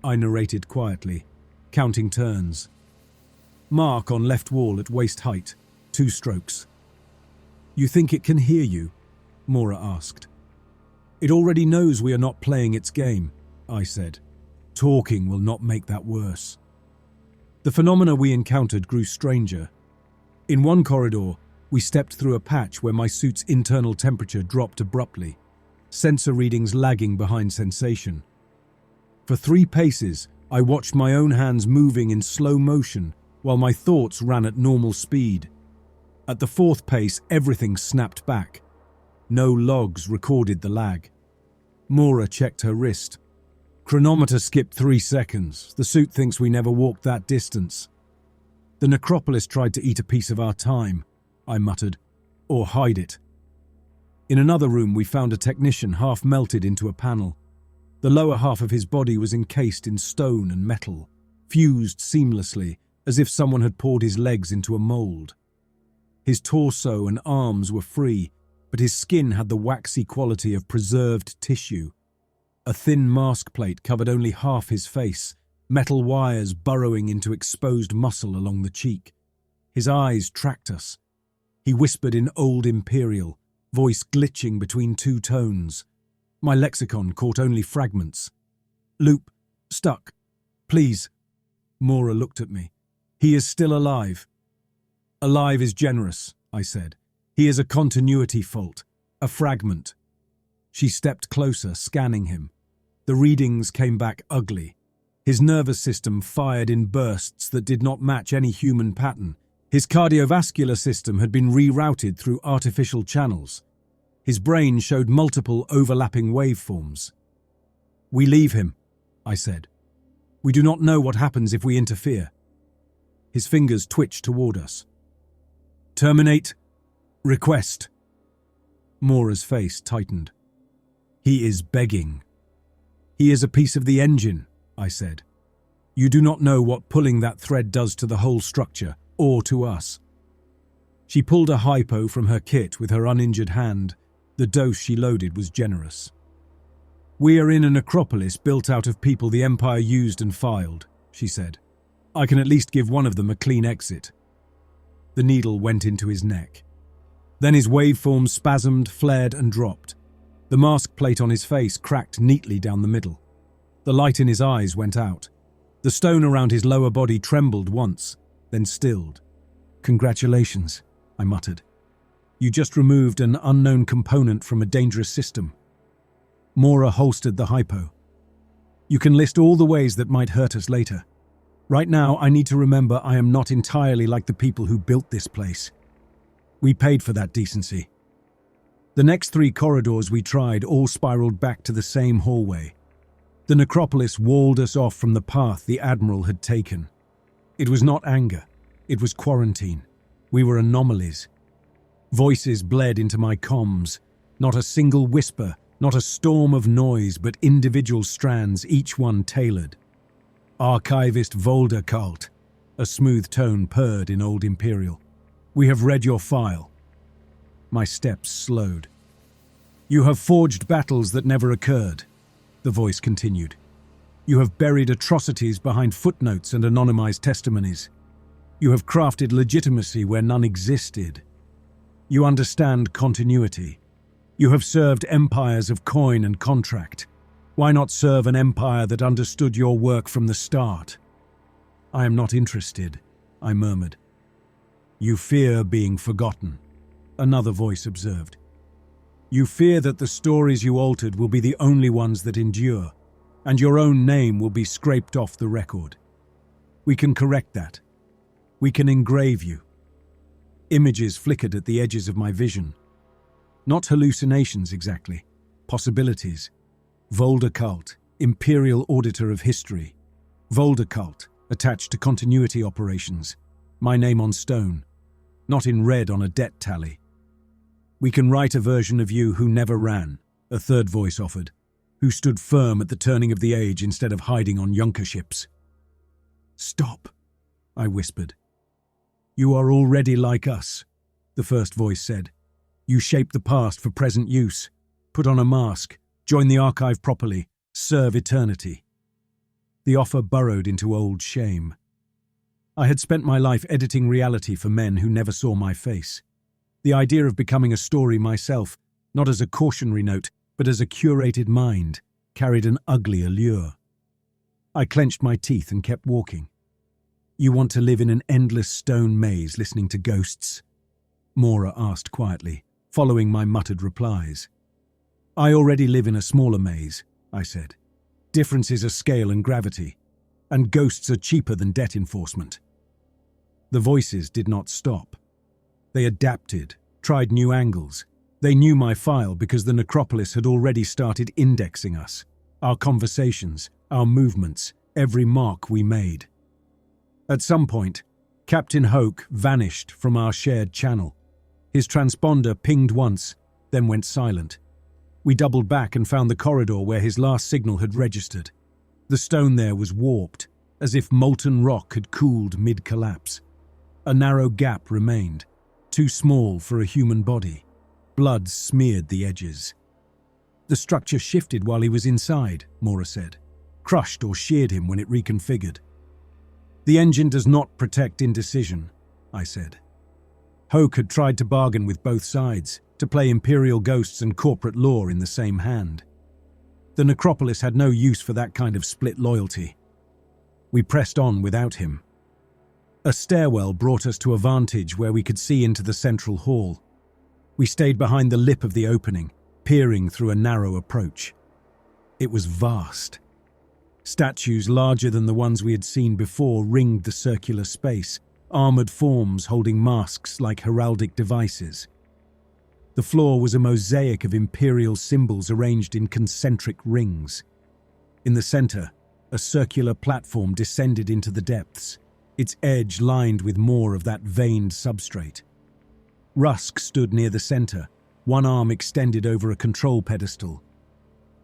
I narrated quietly, counting turns. "Mark on left wall at waist height, 2 strokes." "You think it can hear you?" Mora asked. "It already knows we are not playing its game," I said. "Talking will not make that worse." The phenomena we encountered grew stranger. In one corridor, we stepped through a patch where my suit's internal temperature dropped abruptly, sensor readings lagging behind sensation. For 3 paces, I watched my own hands moving in slow motion while my thoughts ran at normal speed. At the 4th pace, everything snapped back. No logs recorded the lag. Mora checked her wrist. "Chronometer skipped 3 seconds. The suit thinks we never walked that distance." "The Necropolis tried to eat a piece of our time," I muttered, "or hide it." In another room we found a technician half melted into a panel. The lower half of his body was encased in stone and metal, fused seamlessly, as if someone had poured his legs into a mold. His torso and arms were free, but his skin had the waxy quality of preserved tissue. A thin mask plate covered only half his face, metal wires burrowing into exposed muscle along the cheek. His eyes tracked us. He whispered in Old Imperial, voice glitching between 2 tones. My lexicon caught only fragments. "Loop. Stuck. Please." Mora looked at me. "He is still alive." "Alive is generous," I said. "He is a continuity fault. A fragment." She stepped closer, scanning him. The readings came back ugly. His nervous system fired in bursts that did not match any human pattern. His cardiovascular system had been rerouted through artificial channels. His brain showed multiple overlapping waveforms. "We leave him," I said. "We do not know what happens if we interfere." His fingers twitched toward us. "Terminate. Request." Mora's face tightened. "He is begging." "He is a piece of the engine," I said. "You do not know what pulling that thread does to the whole structure, or to us." She pulled a hypo from her kit with her uninjured hand. The dose she loaded was generous. "We are in a necropolis built out of people the Empire used and filed," she said. "I can at least give one of them a clean exit." The needle went into his neck. Then his waveforms spasmed, flared and dropped. The mask plate on his face cracked neatly down the middle. The light in his eyes went out. The stone around his lower body trembled once, then stilled. "Congratulations," I muttered. "You just removed an unknown component from a dangerous system." Mora holstered the hypo. "You can list all the ways that might hurt us later. Right now, I need to remember I am not entirely like the people who built this place. We paid for that decency." The next 3 corridors we tried all spiraled back to the same hallway. The Necropolis walled us off from the path the Admiral had taken. It was not anger, it was quarantine. We were anomalies. Voices bled into my comms, not a single whisper, not a storm of noise, but individual strands, each one tailored. Archivist Volder Cult, a smooth tone purred in Old Imperial. We have read your file. My steps slowed. You have forged battles that never occurred, the voice continued. You have buried atrocities behind footnotes and anonymized testimonies. You have crafted legitimacy where none existed. You understand continuity. You have served empires of coin and contract. Why not serve an empire that understood your work from the start? I am not interested, I murmured. You fear being forgotten, another voice observed. You fear that the stories you altered will be the only ones that endure, and your own name will be scraped off the record. We can correct that. We can engrave you. Images flickered at the edges of my vision. Not hallucinations exactly, possibilities. Volder Cult, Imperial Auditor of History. Volder Cult, attached to continuity operations. My name on stone, not in red on a debt tally. We can write a version of you who never ran, a third voice offered, who stood firm at the turning of the age instead of hiding on Yunker ships. Stop, I whispered. You are already like us, the first voice said. You shape the past for present use. Put on a mask, join the archive properly, serve eternity. The offer burrowed into old shame. I had spent my life editing reality for men who never saw my face. The idea of becoming a story myself, not as a cautionary note, but as a curated mind, carried an ugly allure. I clenched my teeth and kept walking. You want to live in an endless stone maze listening to ghosts? Mora asked quietly, following my muttered replies. I already live in a smaller maze, I said. Differences are scale and gravity, and ghosts are cheaper than debt enforcement. The voices did not stop. They adapted, tried new angles. They knew my file because the Necropolis had already started indexing us, our conversations, our movements, every mark we made. At some point, Captain Hoke vanished from our shared channel. His transponder pinged once, then went silent. We doubled back and found the corridor where his last signal had registered. The stone there was warped, as if molten rock had cooled mid-collapse. A narrow gap remained, too small for a human body. Blood smeared the edges. The structure shifted while he was inside, Mora said. Crushed or sheared him when it reconfigured. The engine does not protect indecision, I said. Hoke had tried to bargain with both sides, to play imperial ghosts and corporate law in the same hand. The Necropolis had no use for that kind of split loyalty. We pressed on without him. A stairwell brought us to a vantage where we could see into the central hall. We stayed behind the lip of the opening, peering through a narrow approach. It was vast. Statues larger than the ones we had seen before ringed the circular space, armored forms holding masks like heraldic devices. The floor was a mosaic of imperial symbols arranged in concentric rings. In the center, a circular platform descended into the depths, its edge lined with more of that veined substrate. Rusk stood near the center, one arm extended over a control pedestal.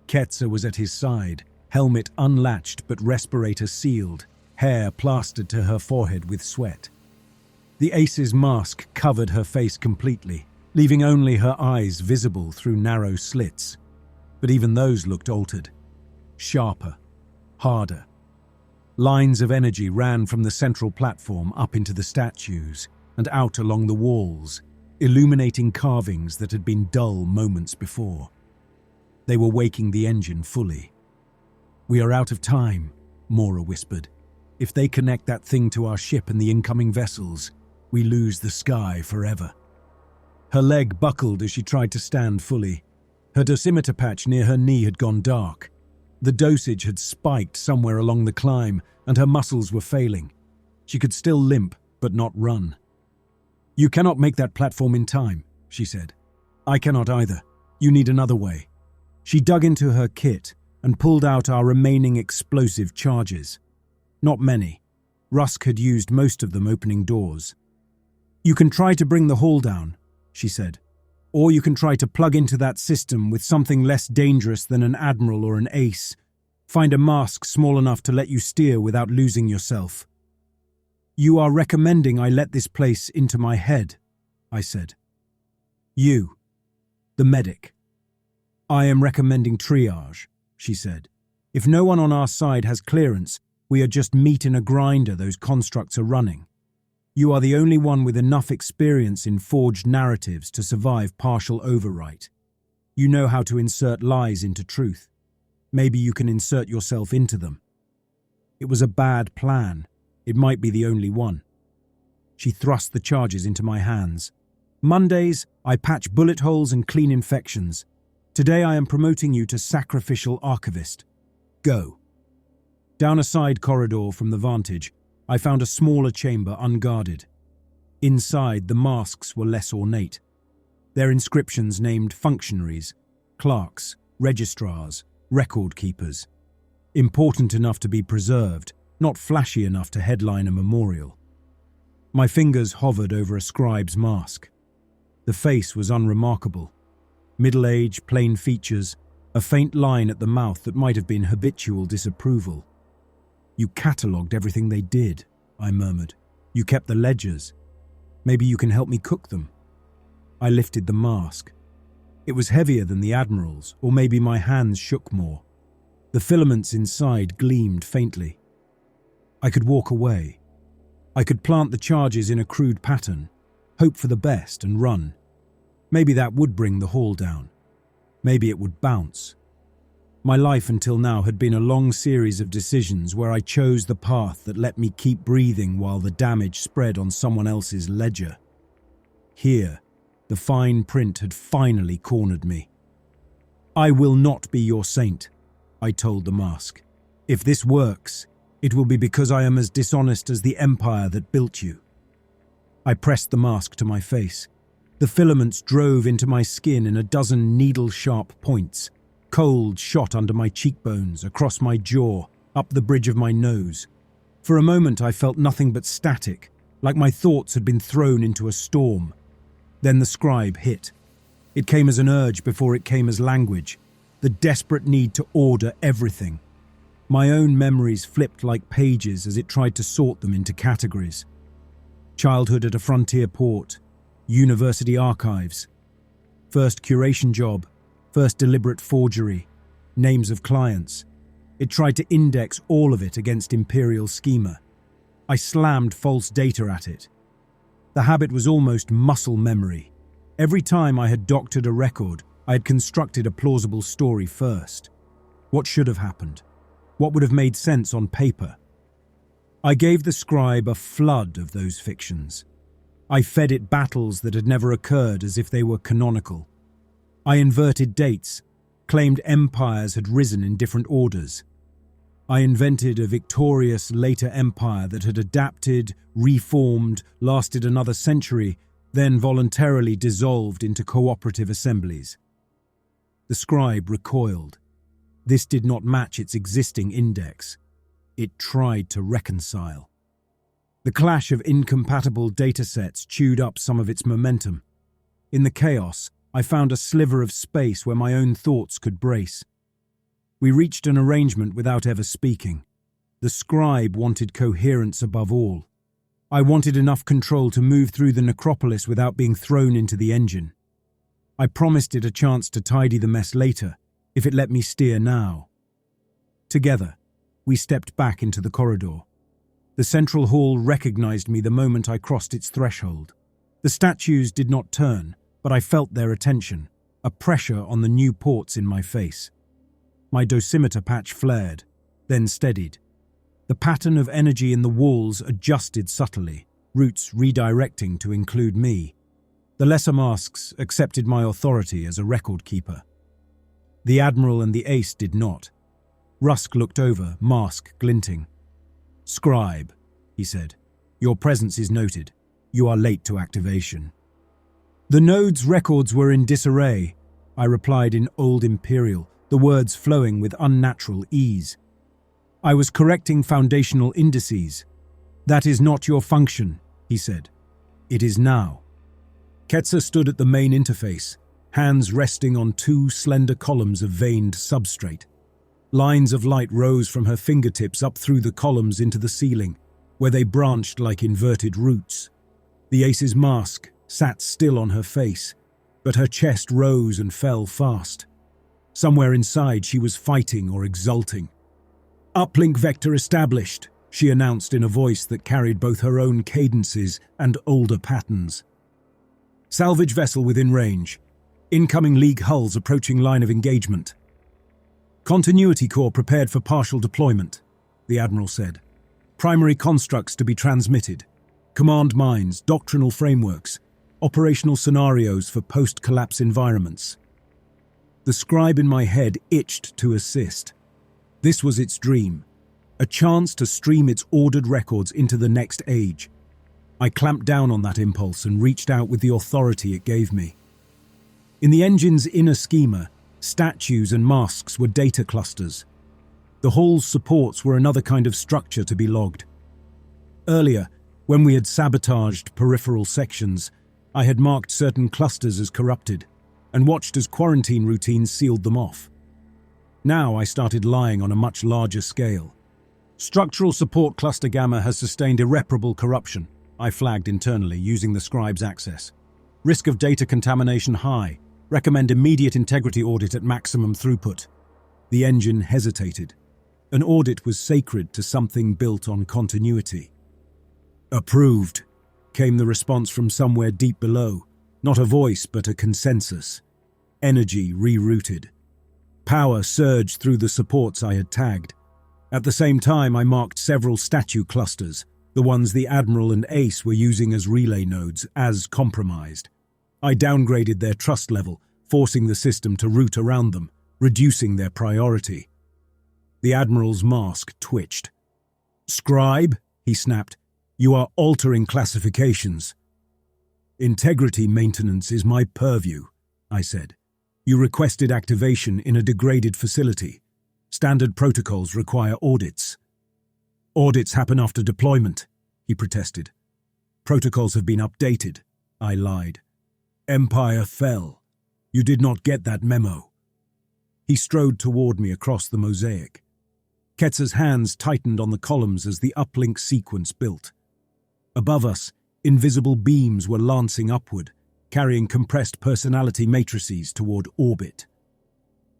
Ketzer was at his side, helmet unlatched but respirator sealed, hair plastered to her forehead with sweat. The ace's mask covered her face completely, leaving only her eyes visible through narrow slits. But even those looked altered. Sharper, harder. Lines of energy ran from the central platform up into the statues and out along the walls, illuminating carvings that had been dull moments before. They were waking the engine fully. We are out of time, Mora whispered. If they connect that thing to our ship and the incoming vessels, we lose the sky forever. Her leg buckled as she tried to stand fully. Her dosimeter patch near her knee had gone dark. The dosage had spiked somewhere along the climb, and her muscles were failing. She could still limp, but not run. You cannot make that platform in time, she said. I cannot either. You need another way. She dug into her kit, and pulled out our remaining explosive charges. Not many. Rusk had used most of them opening doors. "You can try to bring the hall down," she said. "Or you can try to plug into that system with something less dangerous than an admiral or an ace. Find a mask small enough to let you steer without losing yourself." "You are recommending I let this place into my head," I said. "You, the medic." "I am recommending triage," she said. "If no one on our side has clearance, we are just meat in a grinder those constructs are running. You are the only one with enough experience in forged narratives to survive partial overwrite. You know how to insert lies into truth. Maybe you can insert yourself into them." It was a bad plan. It might be the only one. She thrust the charges into my hands. "Mondays, I patch bullet holes and clean infections. Today I am promoting you to sacrificial archivist. Go." Down a side corridor from the vantage, I found a smaller chamber unguarded. Inside, the masks were less ornate. Their inscriptions named functionaries, clerks, registrars, record keepers. Important enough to be preserved, not flashy enough to headline a memorial. My fingers hovered over a scribe's mask. The face was unremarkable. Middle-age, plain features, a faint line at the mouth that might have been habitual disapproval. "You catalogued everything they did," I murmured. "You kept the ledgers. Maybe you can help me cook them." I lifted the mask. It was heavier than the Admiral's, or maybe my hands shook more. The filaments inside gleamed faintly. I could walk away. I could plant the charges in a crude pattern, hope for the best and run. Maybe that would bring the hall down. Maybe it would bounce. My life until now had been a long series of decisions where I chose the path that let me keep breathing while the damage spread on someone else's ledger. Here, the fine print had finally cornered me. "I will not be your saint," I told the mask. "If this works, it will be because I am as dishonest as the empire that built you." I pressed the mask to my face. The filaments drove into my skin in a dozen needle-sharp points. Cold shot under my cheekbones, across my jaw, up the bridge of my nose. For a moment I felt nothing but static, like my thoughts had been thrown into a storm. Then the scribe hit. It came as an urge before it came as language, the desperate need to order everything. My own memories flipped like pages as it tried to sort them into categories. Childhood at a frontier port, university archives, first curation job, first deliberate forgery, names of clients. It tried to index all of it against imperial schema. I slammed false data at it. The habit was almost muscle memory. Every time I had doctored a record, I had constructed a plausible story first. What should have happened? What would have made sense on paper? I gave the scribe a flood of those fictions. I fed it battles that had never occurred as if they were canonical. I inverted dates, claimed empires had risen in different orders. I invented a victorious later empire that had adapted, reformed, lasted another century, then voluntarily dissolved into cooperative assemblies. The scribe recoiled. This did not match its existing index. It tried to reconcile. The clash of incompatible datasets chewed up some of its momentum. In the chaos, I found a sliver of space where my own thoughts could brace. We reached an arrangement without ever speaking. The scribe wanted coherence above all. I wanted enough control to move through the necropolis without being thrown into the engine. I promised it a chance to tidy the mess later, if it let me steer now. Together, we stepped back into the corridor. The central hall recognized me the moment I crossed its threshold. The statues did not turn, but I felt their attention, a pressure on the new ports in my face. My dosimeter patch flared, then steadied. The pattern of energy in the walls adjusted subtly, roots redirecting to include me. The lesser masks accepted my authority as a record keeper. The Admiral and the Ace did not. Rusk looked over, mask glinting. "Scribe," he said, "your presence is noted. You are late to activation." "The node's records were in disarray," I replied in Old Imperial, the words flowing with unnatural ease. "I was correcting foundational indices. That is not your function," he said. "It is now." Ketsa stood at the main interface, hands resting on two slender columns of veined substrate. Lines of light rose from her fingertips up through the columns into the ceiling, where they branched like inverted roots. The ace's mask sat still on her face, but her chest rose and fell fast. Somewhere inside she was fighting or exulting. "Uplink vector established," she announced in a voice that carried both her own cadences and older patterns. "Salvage vessel within range. Incoming League hulls approaching line of engagement." "Continuity core prepared for partial deployment," the Admiral said. "Primary constructs to be transmitted. Command minds, doctrinal frameworks, operational scenarios for post-collapse environments." The scribe in my head itched to assist. This was its dream, a chance to stream its ordered records into the next age. I clamped down on that impulse and reached out with the authority it gave me. In the engine's inner schema, statues and masks were data clusters. The hall's supports were another kind of structure to be logged. Earlier, when we had sabotaged peripheral sections, I had marked certain clusters as corrupted and watched as quarantine routines sealed them off. Now I started lying on a much larger scale. "Structural support cluster Gamma has sustained irreparable corruption," I flagged internally using the scribe's access. "Risk of data contamination high. Recommend immediate integrity audit at maximum throughput." The engine hesitated. An audit was sacred to something built on continuity. "Approved," came the response from somewhere deep below. Not a voice, but a consensus. Energy rerouted. Power surged through the supports I had tagged. At the same time, I marked several statue clusters, the ones the Admiral and Ace were using as relay nodes, as compromised. I downgraded their trust level, forcing the system to route around them, reducing their priority. The Admiral's mask twitched. "Scribe," he snapped, "you are altering classifications." "Integrity maintenance is my purview," I said. "You requested activation in a degraded facility. Standard protocols require audits." "Audits happen after deployment," he protested. "Protocols have been updated," I lied. "Empire fell. You did not get that memo." He strode toward me across the mosaic. Ketsa's hands tightened on the columns as the uplink sequence built. Above us, invisible beams were lancing upward, carrying compressed personality matrices toward orbit.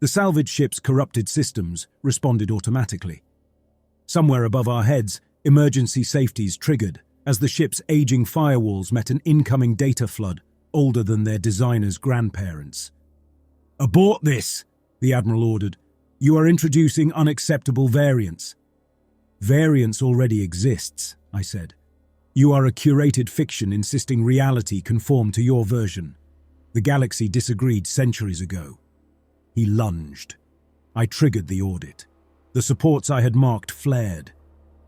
The salvage ship's corrupted systems responded automatically. Somewhere above our heads, emergency safeties triggered as the ship's aging firewalls met an incoming data flood older than their designer's grandparents. "Abort this," the Admiral ordered. "You are introducing unacceptable variance." "Variance already exists," I said. "You are a curated fiction insisting reality conform to your version. The galaxy disagreed centuries ago." He lunged. I triggered the audit. The supports I had marked flared.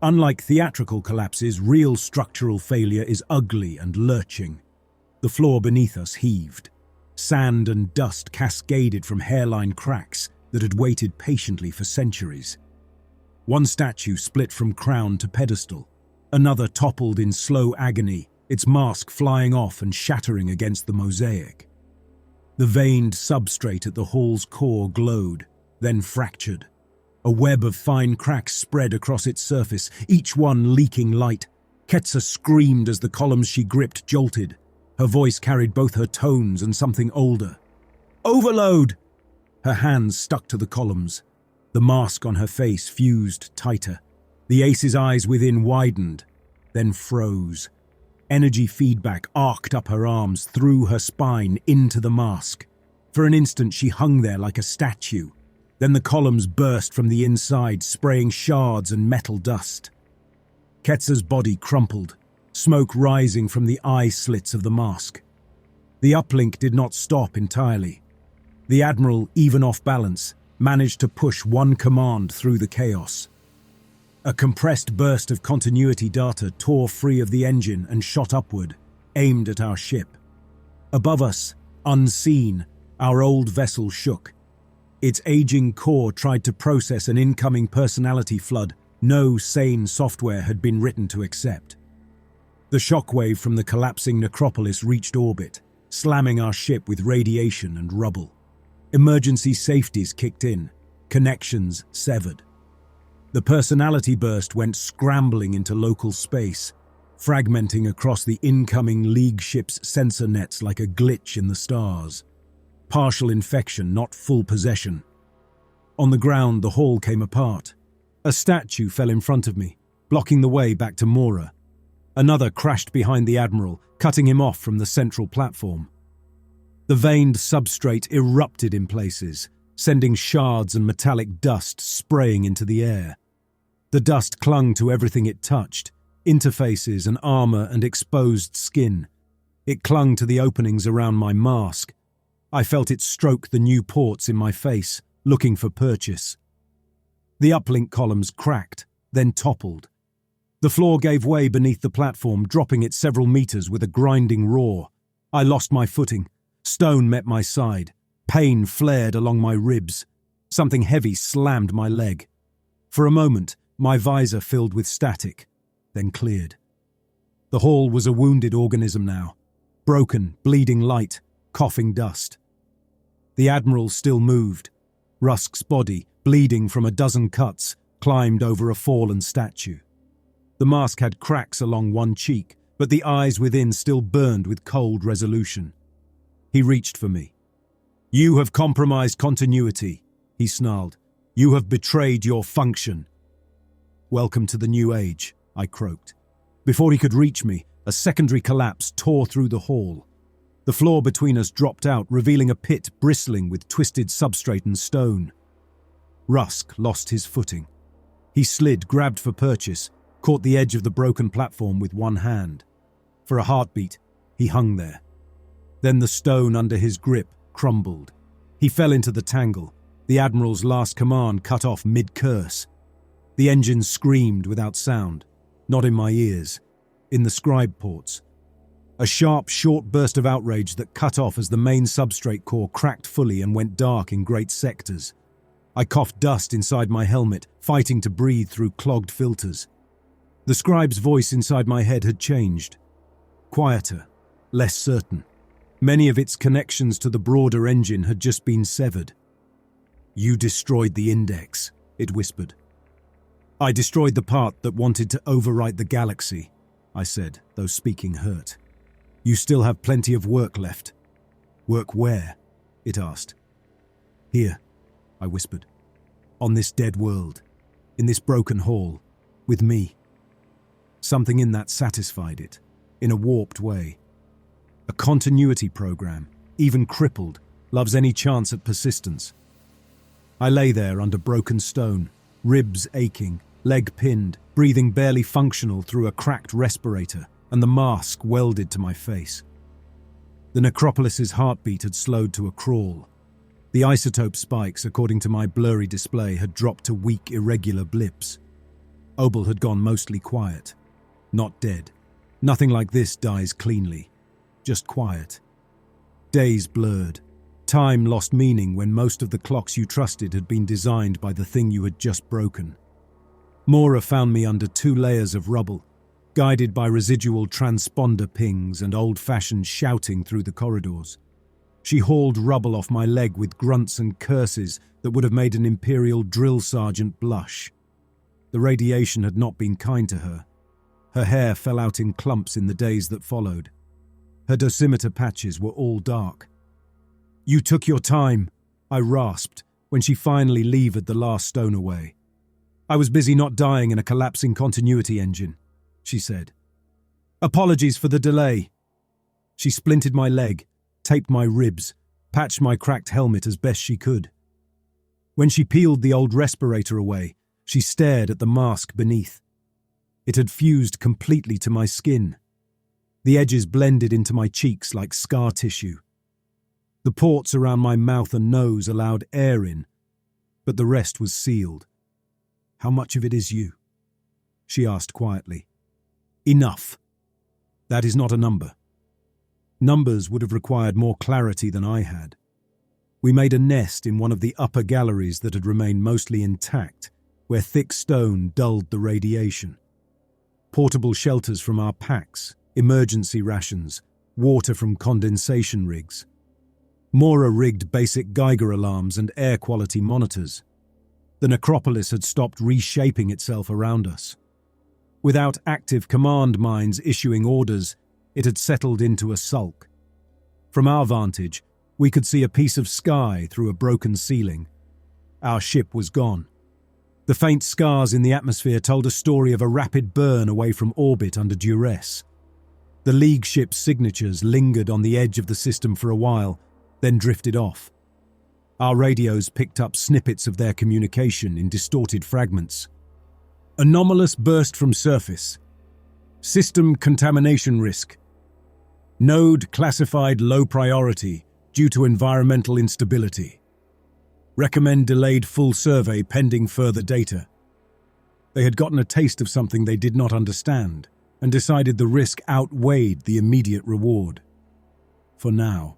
Unlike theatrical collapses, real structural failure is ugly and lurching. The floor beneath us heaved. Sand and dust cascaded from hairline cracks that had waited patiently for centuries. One statue split from crown to pedestal. Another toppled in slow agony, its mask flying off and shattering against the mosaic. The veined substrate at the hall's core glowed, then fractured. A web of fine cracks spread across its surface, each one leaking light. Ketsa screamed as the columns she gripped jolted. Her voice carried both her tones and something older. "Overload!" Her hands stuck to the columns. The mask on her face fused tighter. The Ace's eyes within widened, then froze. Energy feedback arced up her arms, through her spine, into the mask. For an instant she hung there like a statue. Then the columns burst from the inside, spraying shards and metal dust. Ketsa's body crumpled, smoke rising from the eye slits of the mask. The uplink did not stop entirely. The Admiral, even off balance, managed to push one command through the chaos. A compressed burst of continuity data tore free of the engine and shot upward, aimed at our ship. Above us, unseen, our old vessel shook. Its aging core tried to process an incoming personality flood no sane software had been written to accept. The shockwave from the collapsing Necropolis reached orbit, slamming our ship with radiation and rubble. Emergency safeties kicked in, connections severed. The personality burst went scrambling into local space, fragmenting across the incoming League ship's sensor nets like a glitch in the stars. Partial infection, not full possession. On the ground, the hall came apart. A statue fell in front of me, blocking the way back to Mora. Another crashed behind the Admiral, cutting him off from the central platform. The veined substrate erupted in places, sending shards and metallic dust spraying into the air. The dust clung to everything it touched, interfaces and armor and exposed skin. It clung to the openings around my mask. I felt it stroke the new ports in my face, looking for purchase. The uplink columns cracked, then toppled. The floor gave way beneath the platform, dropping it several meters with a grinding roar. I lost my footing. Stone met my side. Pain flared along my ribs. Something heavy slammed my leg. For a moment, my visor filled with static, then cleared. The hall was a wounded organism now. Broken, bleeding light, coughing dust. The Admiral still moved. Rusk's body, bleeding from a dozen cuts, climbed over a fallen statue. The mask had cracks along one cheek, but the eyes within still burned with cold resolution. He reached for me. "You have compromised continuity," he snarled. "You have betrayed your function." "Welcome to the new age," I croaked. Before he could reach me, a secondary collapse tore through the hall. The floor between us dropped out, revealing a pit bristling with twisted substrate and stone. Rusk lost his footing. He slid, grabbed for purchase, caught the edge of the broken platform with one hand. For a heartbeat, he hung there. Then the stone under his grip crumbled. He fell into the tangle, the Admiral's last command cut off mid-curse. The engine screamed without sound, not in my ears, in the scribe ports. A sharp, short burst of outrage that cut off as the main substrate core cracked fully and went dark in great sectors. I coughed dust inside my helmet, fighting to breathe through clogged filters. The scribe's voice inside my head had changed. Quieter, less certain. Many of its connections to the broader engine had just been severed. "You destroyed the Index," it whispered. "I destroyed the part that wanted to overwrite the galaxy," I said, though speaking hurt. "You still have plenty of work left." "Work where?" it asked. "Here," I whispered. "On this dead world, in this broken hall, with me." Something in that satisfied it, in a warped way. A continuity program, even crippled, loves any chance at persistence. I lay there under broken stone, ribs aching, leg pinned, breathing barely functional through a cracked respirator, and the mask welded to my face. The Necropolis's heartbeat had slowed to a crawl. The isotope spikes, according to my blurry display, had dropped to weak, irregular blips. Obel had gone mostly quiet. Not dead. Nothing like this dies cleanly. Just quiet. Days blurred. Time lost meaning when most of the clocks you trusted had been designed by the thing you had just broken. Mora found me under 2 layers of rubble, guided by residual transponder pings and old-fashioned shouting through the corridors. She hauled rubble off my leg with grunts and curses that would have made an imperial drill sergeant blush. The radiation had not been kind to her. Her hair fell out in clumps in the days that followed. Her dosimeter patches were all dark. "You took your time," I rasped when she finally levered the last stone away. "I was busy not dying in a collapsing continuity engine," she said. "Apologies for the delay." She splinted my leg, taped my ribs, patched my cracked helmet as best she could. When she peeled the old respirator away, she stared at the mask beneath. It had fused completely to my skin. The edges blended into my cheeks like scar tissue. The ports around my mouth and nose allowed air in, but the rest was sealed. "How much of it is you?" she asked quietly. "Enough. That is not a number." Numbers would have required more clarity than I had. We made a nest in one of the upper galleries that had remained mostly intact, where thick stone dulled the radiation. Portable shelters from our packs, emergency rations, water from condensation rigs. Mora rigged basic Geiger alarms and air quality monitors. The Necropolis had stopped reshaping itself around us. Without active command minds issuing orders, it had settled into a sulk. From our vantage, we could see a piece of sky through a broken ceiling. Our ship was gone. The faint scars in the atmosphere told a story of a rapid burn away from orbit under duress. The League ship's signatures lingered on the edge of the system for a while, then drifted off. Our radios picked up snippets of their communication in distorted fragments. Anomalous burst from surface. System contamination risk. Node classified low priority due to environmental instability. Recommend delayed full survey pending further data. They had gotten a taste of something they did not understand and decided the risk outweighed the immediate reward. For now.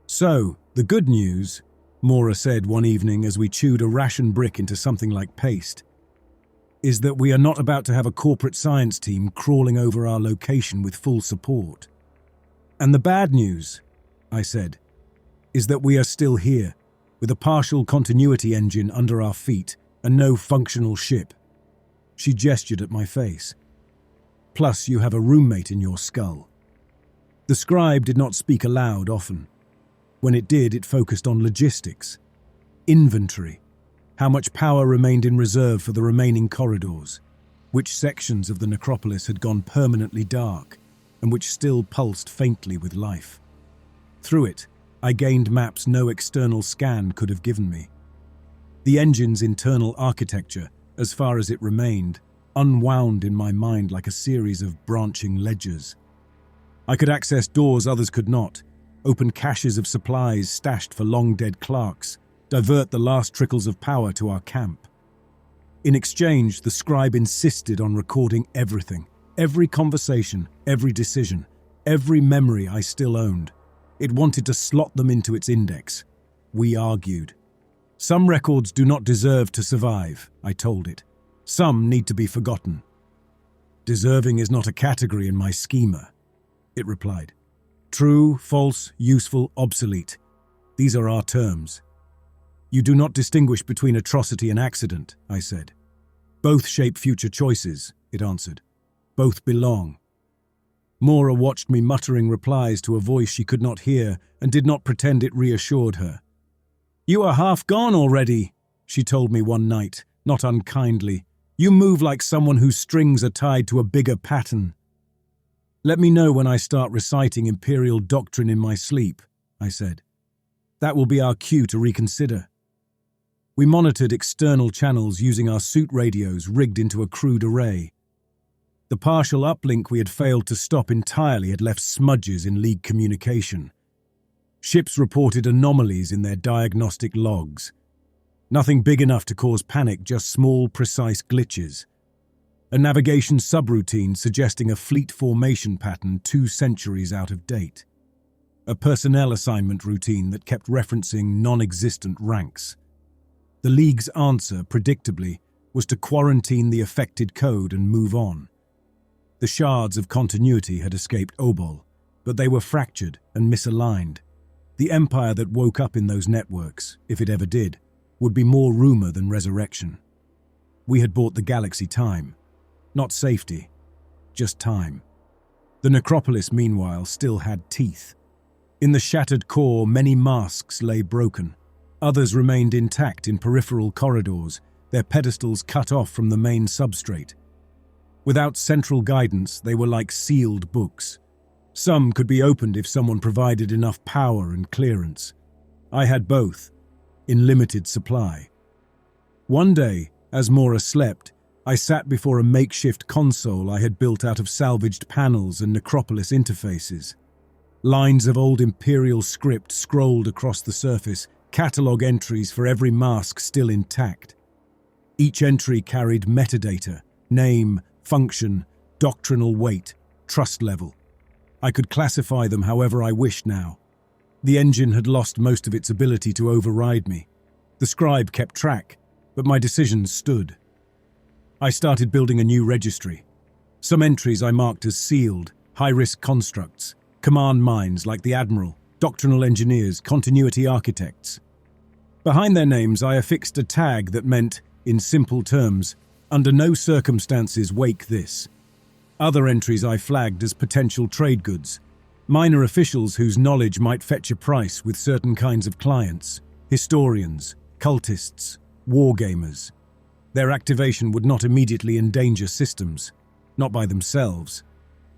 So, the good news, Mora said one evening as we chewed a ration brick into something like paste, is that we are not about to have a corporate science team crawling over our location with full support. And the bad news, I said, is that we are still here, with a partial continuity engine under our feet and no functional ship. She gestured at my face. Plus, you have a roommate in your skull. The scribe did not speak aloud often. When it did, it focused on logistics, inventory, how much power remained in reserve for the remaining corridors, which sections of the Necropolis had gone permanently dark, and which still pulsed faintly with life. Through it, I gained maps no external scan could have given me. The engine's internal architecture, as far as it remained, unwound in my mind like a series of branching ledgers. I could access doors others could not, open caches of supplies stashed for long-dead clerks, divert the last trickles of power to our camp. In exchange, the scribe insisted on recording everything, every conversation, every decision, every memory I still owned. It wanted to slot them into its index. We argued. Some records do not deserve to survive, I told it. Some need to be forgotten. Deserving is not a category in my schema, it replied. True, false, useful, obsolete. These are our terms. You do not distinguish between atrocity and accident, I said. Both shape future choices, it answered. Both belong. Mora watched me muttering replies to a voice she could not hear and did not pretend it reassured her. You are half gone already, she told me one night, not unkindly. You move like someone whose strings are tied to a bigger pattern. Let me know when I start reciting imperial doctrine in my sleep, I said. That will be our cue to reconsider. We monitored external channels using our suit radios rigged into a crude array. The partial uplink we had failed to stop entirely had left smudges in League communication. Ships reported anomalies in their diagnostic logs. Nothing big enough to cause panic, just small, precise glitches. A navigation subroutine suggesting a fleet formation pattern 2 centuries out of date. A personnel assignment routine that kept referencing non-existent ranks. The League's answer, predictably, was to quarantine the affected code and move on. The shards of continuity had escaped Obol, but they were fractured and misaligned. The empire that woke up in those networks, if it ever did, would be more rumor than resurrection. We had bought the galaxy time. Not safety, just time. The Necropolis, meanwhile, still had teeth. In the shattered core, many masks lay broken. Others remained intact in peripheral corridors, their pedestals cut off from the main substrate. Without central guidance, they were like sealed books. Some could be opened if someone provided enough power and clearance. I had both, in limited supply. One day, as Mora slept, I sat before a makeshift console I had built out of salvaged panels and Necropolis interfaces. Lines of old imperial script scrolled across the surface, catalogue entries for every mask still intact. Each entry carried metadata, name, function, doctrinal weight, trust level. I could classify them however I wished now. The engine had lost most of its ability to override me. The scribe kept track, but my decisions stood. I started building a new registry. Some entries I marked as sealed, high-risk constructs, command minds like the Admiral, doctrinal engineers, continuity architects. Behind their names, I affixed a tag that meant, in simple terms, under no circumstances wake this. Other entries I flagged as potential trade goods, minor officials whose knowledge might fetch a price with certain kinds of clients, historians, cultists, wargamers. Their activation would not immediately endanger systems, not by themselves.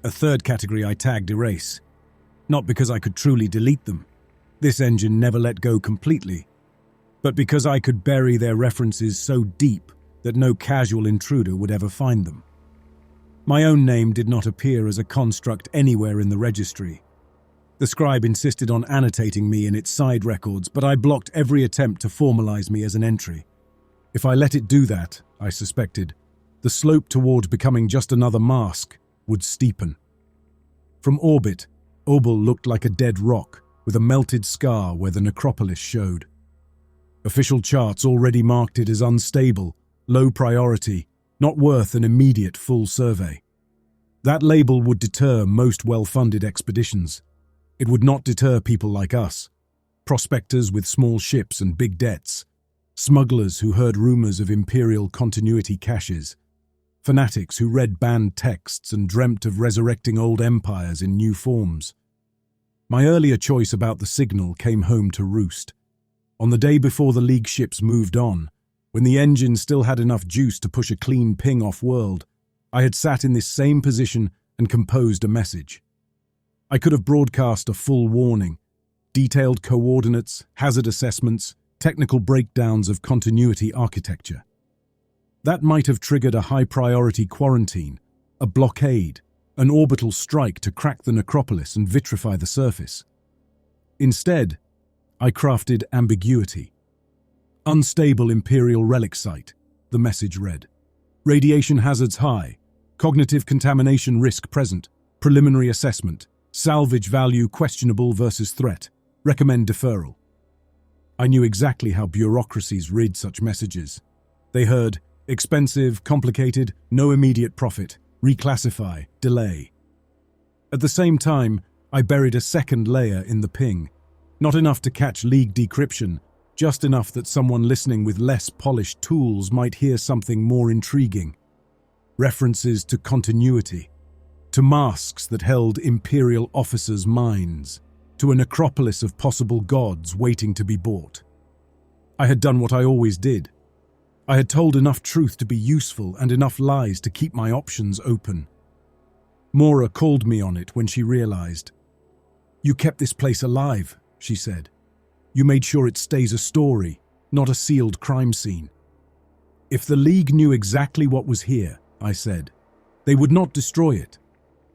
A third category I tagged erase, not because I could truly delete them. This engine never let go completely, but because I could bury their references so deep that no casual intruder would ever find them. My own name did not appear as a construct anywhere in the registry. The scribe insisted on annotating me in its side records, but I blocked every attempt to formalize me as an entry. If I let it do that, I suspected, the slope toward becoming just another mask would steepen. From orbit, Obel looked like a dead rock with a melted scar where the Necropolis showed. Official charts already marked it as unstable, low priority, not worth an immediate full survey. That label would deter most well-funded expeditions. It would not deter people like us, prospectors with small ships and big debts, smugglers who heard rumors of imperial continuity caches, fanatics who read banned texts and dreamt of resurrecting old empires in new forms. My earlier choice about the signal came home to roost. On the day before the League ships moved on, when the engine still had enough juice to push a clean ping off-world, I had sat in this same position and composed a message. I could have broadcast a full warning, detailed coordinates, hazard assessments, technical breakdowns of continuity architecture. That might have triggered a high-priority quarantine, a blockade, an orbital strike to crack the Necropolis and vitrify the surface. Instead, I crafted ambiguity. Unstable Imperial relic site, the message read. Radiation hazards high, cognitive contamination risk present, preliminary assessment, salvage value questionable versus threat, recommend deferral. I knew exactly how bureaucracies read such messages. They heard, expensive, complicated, no immediate profit, reclassify, delay. At the same time, I buried a second layer in the ping, not enough to catch League decryption, just enough that someone listening with less polished tools might hear something more intriguing. References to continuity, to masks that held imperial officers' minds, to a necropolis of possible gods waiting to be bought. I had done what I always did. I had told enough truth to be useful and enough lies to keep my options open. Mora called me on it when she realized. "You kept this place alive," she said. "You made sure it stays a story, not a sealed crime scene." "If the League knew exactly what was here," I said, "they would not destroy it.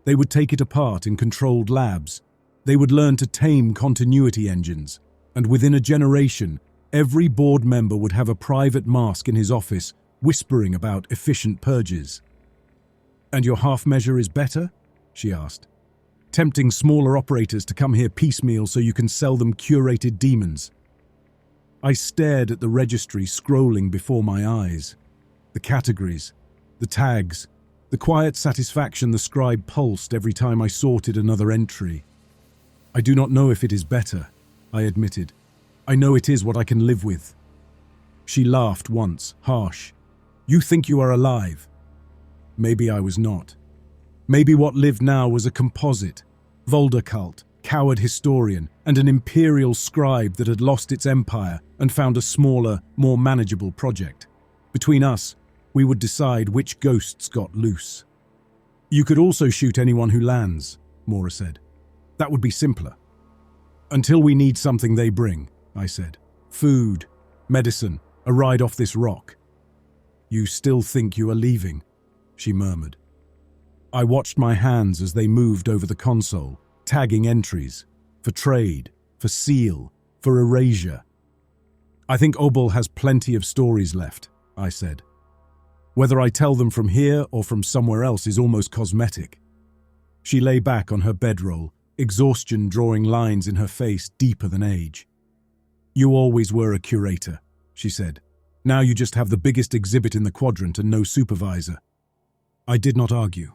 They would take it apart in controlled labs. They would learn to tame continuity engines, and within a generation, every board member would have a private mask in his office whispering about efficient purges." "And your half measure is better?" she asked. "Tempting smaller operators to come here piecemeal so you can sell them curated demons." I stared at the registry scrolling before my eyes. The categories, the tags, the quiet satisfaction the scribe pulsed every time I sorted another entry. "I do not know if it is better," I admitted. "I know it is what I can live with." She laughed once, harsh. "You think you are alive." Maybe I was not. Maybe what lived now was a composite, Volder cult, coward historian, and an imperial scribe that had lost its empire and found a smaller, more manageable project. Between us, we would decide which ghosts got loose. "You could also shoot anyone who lands," Mora said. "That would be simpler." "Until we need something they bring," I said. "Food, medicine, a ride off this rock." "You still think you are leaving?" she murmured. I watched my hands as they moved over the console, tagging entries, for trade, for seal, for erasure. "I think Obel has plenty of stories left," I said. "Whether I tell them from here or from somewhere else is almost cosmetic." She lay back on her bedroll, exhaustion drawing lines in her face deeper than age. "You always were a curator," she said. "Now you just have the biggest exhibit in the quadrant and no supervisor." I did not argue.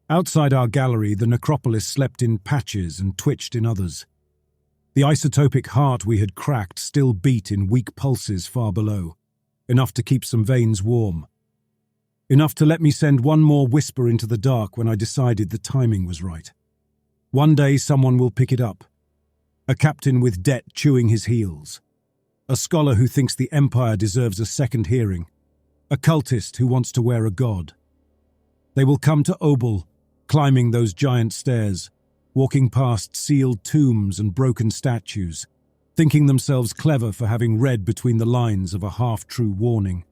Outside our gallery, the necropolis slept in patches and twitched in others. The isotopic heart we had cracked still beat in weak pulses far below, enough to keep some veins warm. Enough to let me send one more whisper into the dark when I decided the timing was right. One day someone will pick it up. A captain with debt chewing his heels. A scholar who thinks the Empire deserves a second hearing. A cultist who wants to wear a god. They will come to Obel, climbing those giant stairs, walking past sealed tombs and broken statues, thinking themselves clever for having read between the lines of a half-true warning.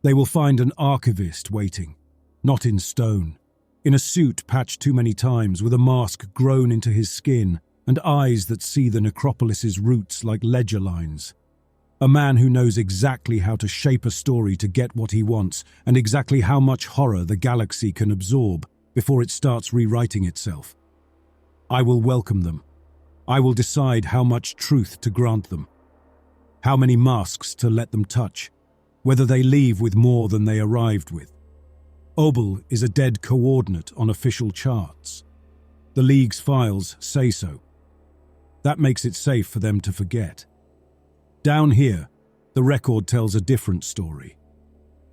They will find an archivist waiting, not in stone, in a suit patched too many times with a mask grown into his skin and eyes that see the necropolis's roots like ledger lines. A man who knows exactly how to shape a story to get what he wants and exactly how much horror the galaxy can absorb before it starts rewriting itself. I will welcome them. I will decide how much truth to grant them, how many masks to let them touch, whether they leave with more than they arrived with. Obel is a dead coordinate on official charts. The League's files say so. That makes it safe for them to forget. Down here, the record tells a different story.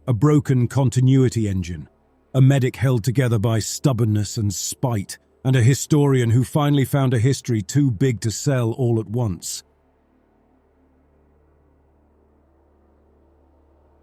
A broken continuity engine, a medic held together by stubbornness and spite, and a historian who finally found a history too big to sell all at once.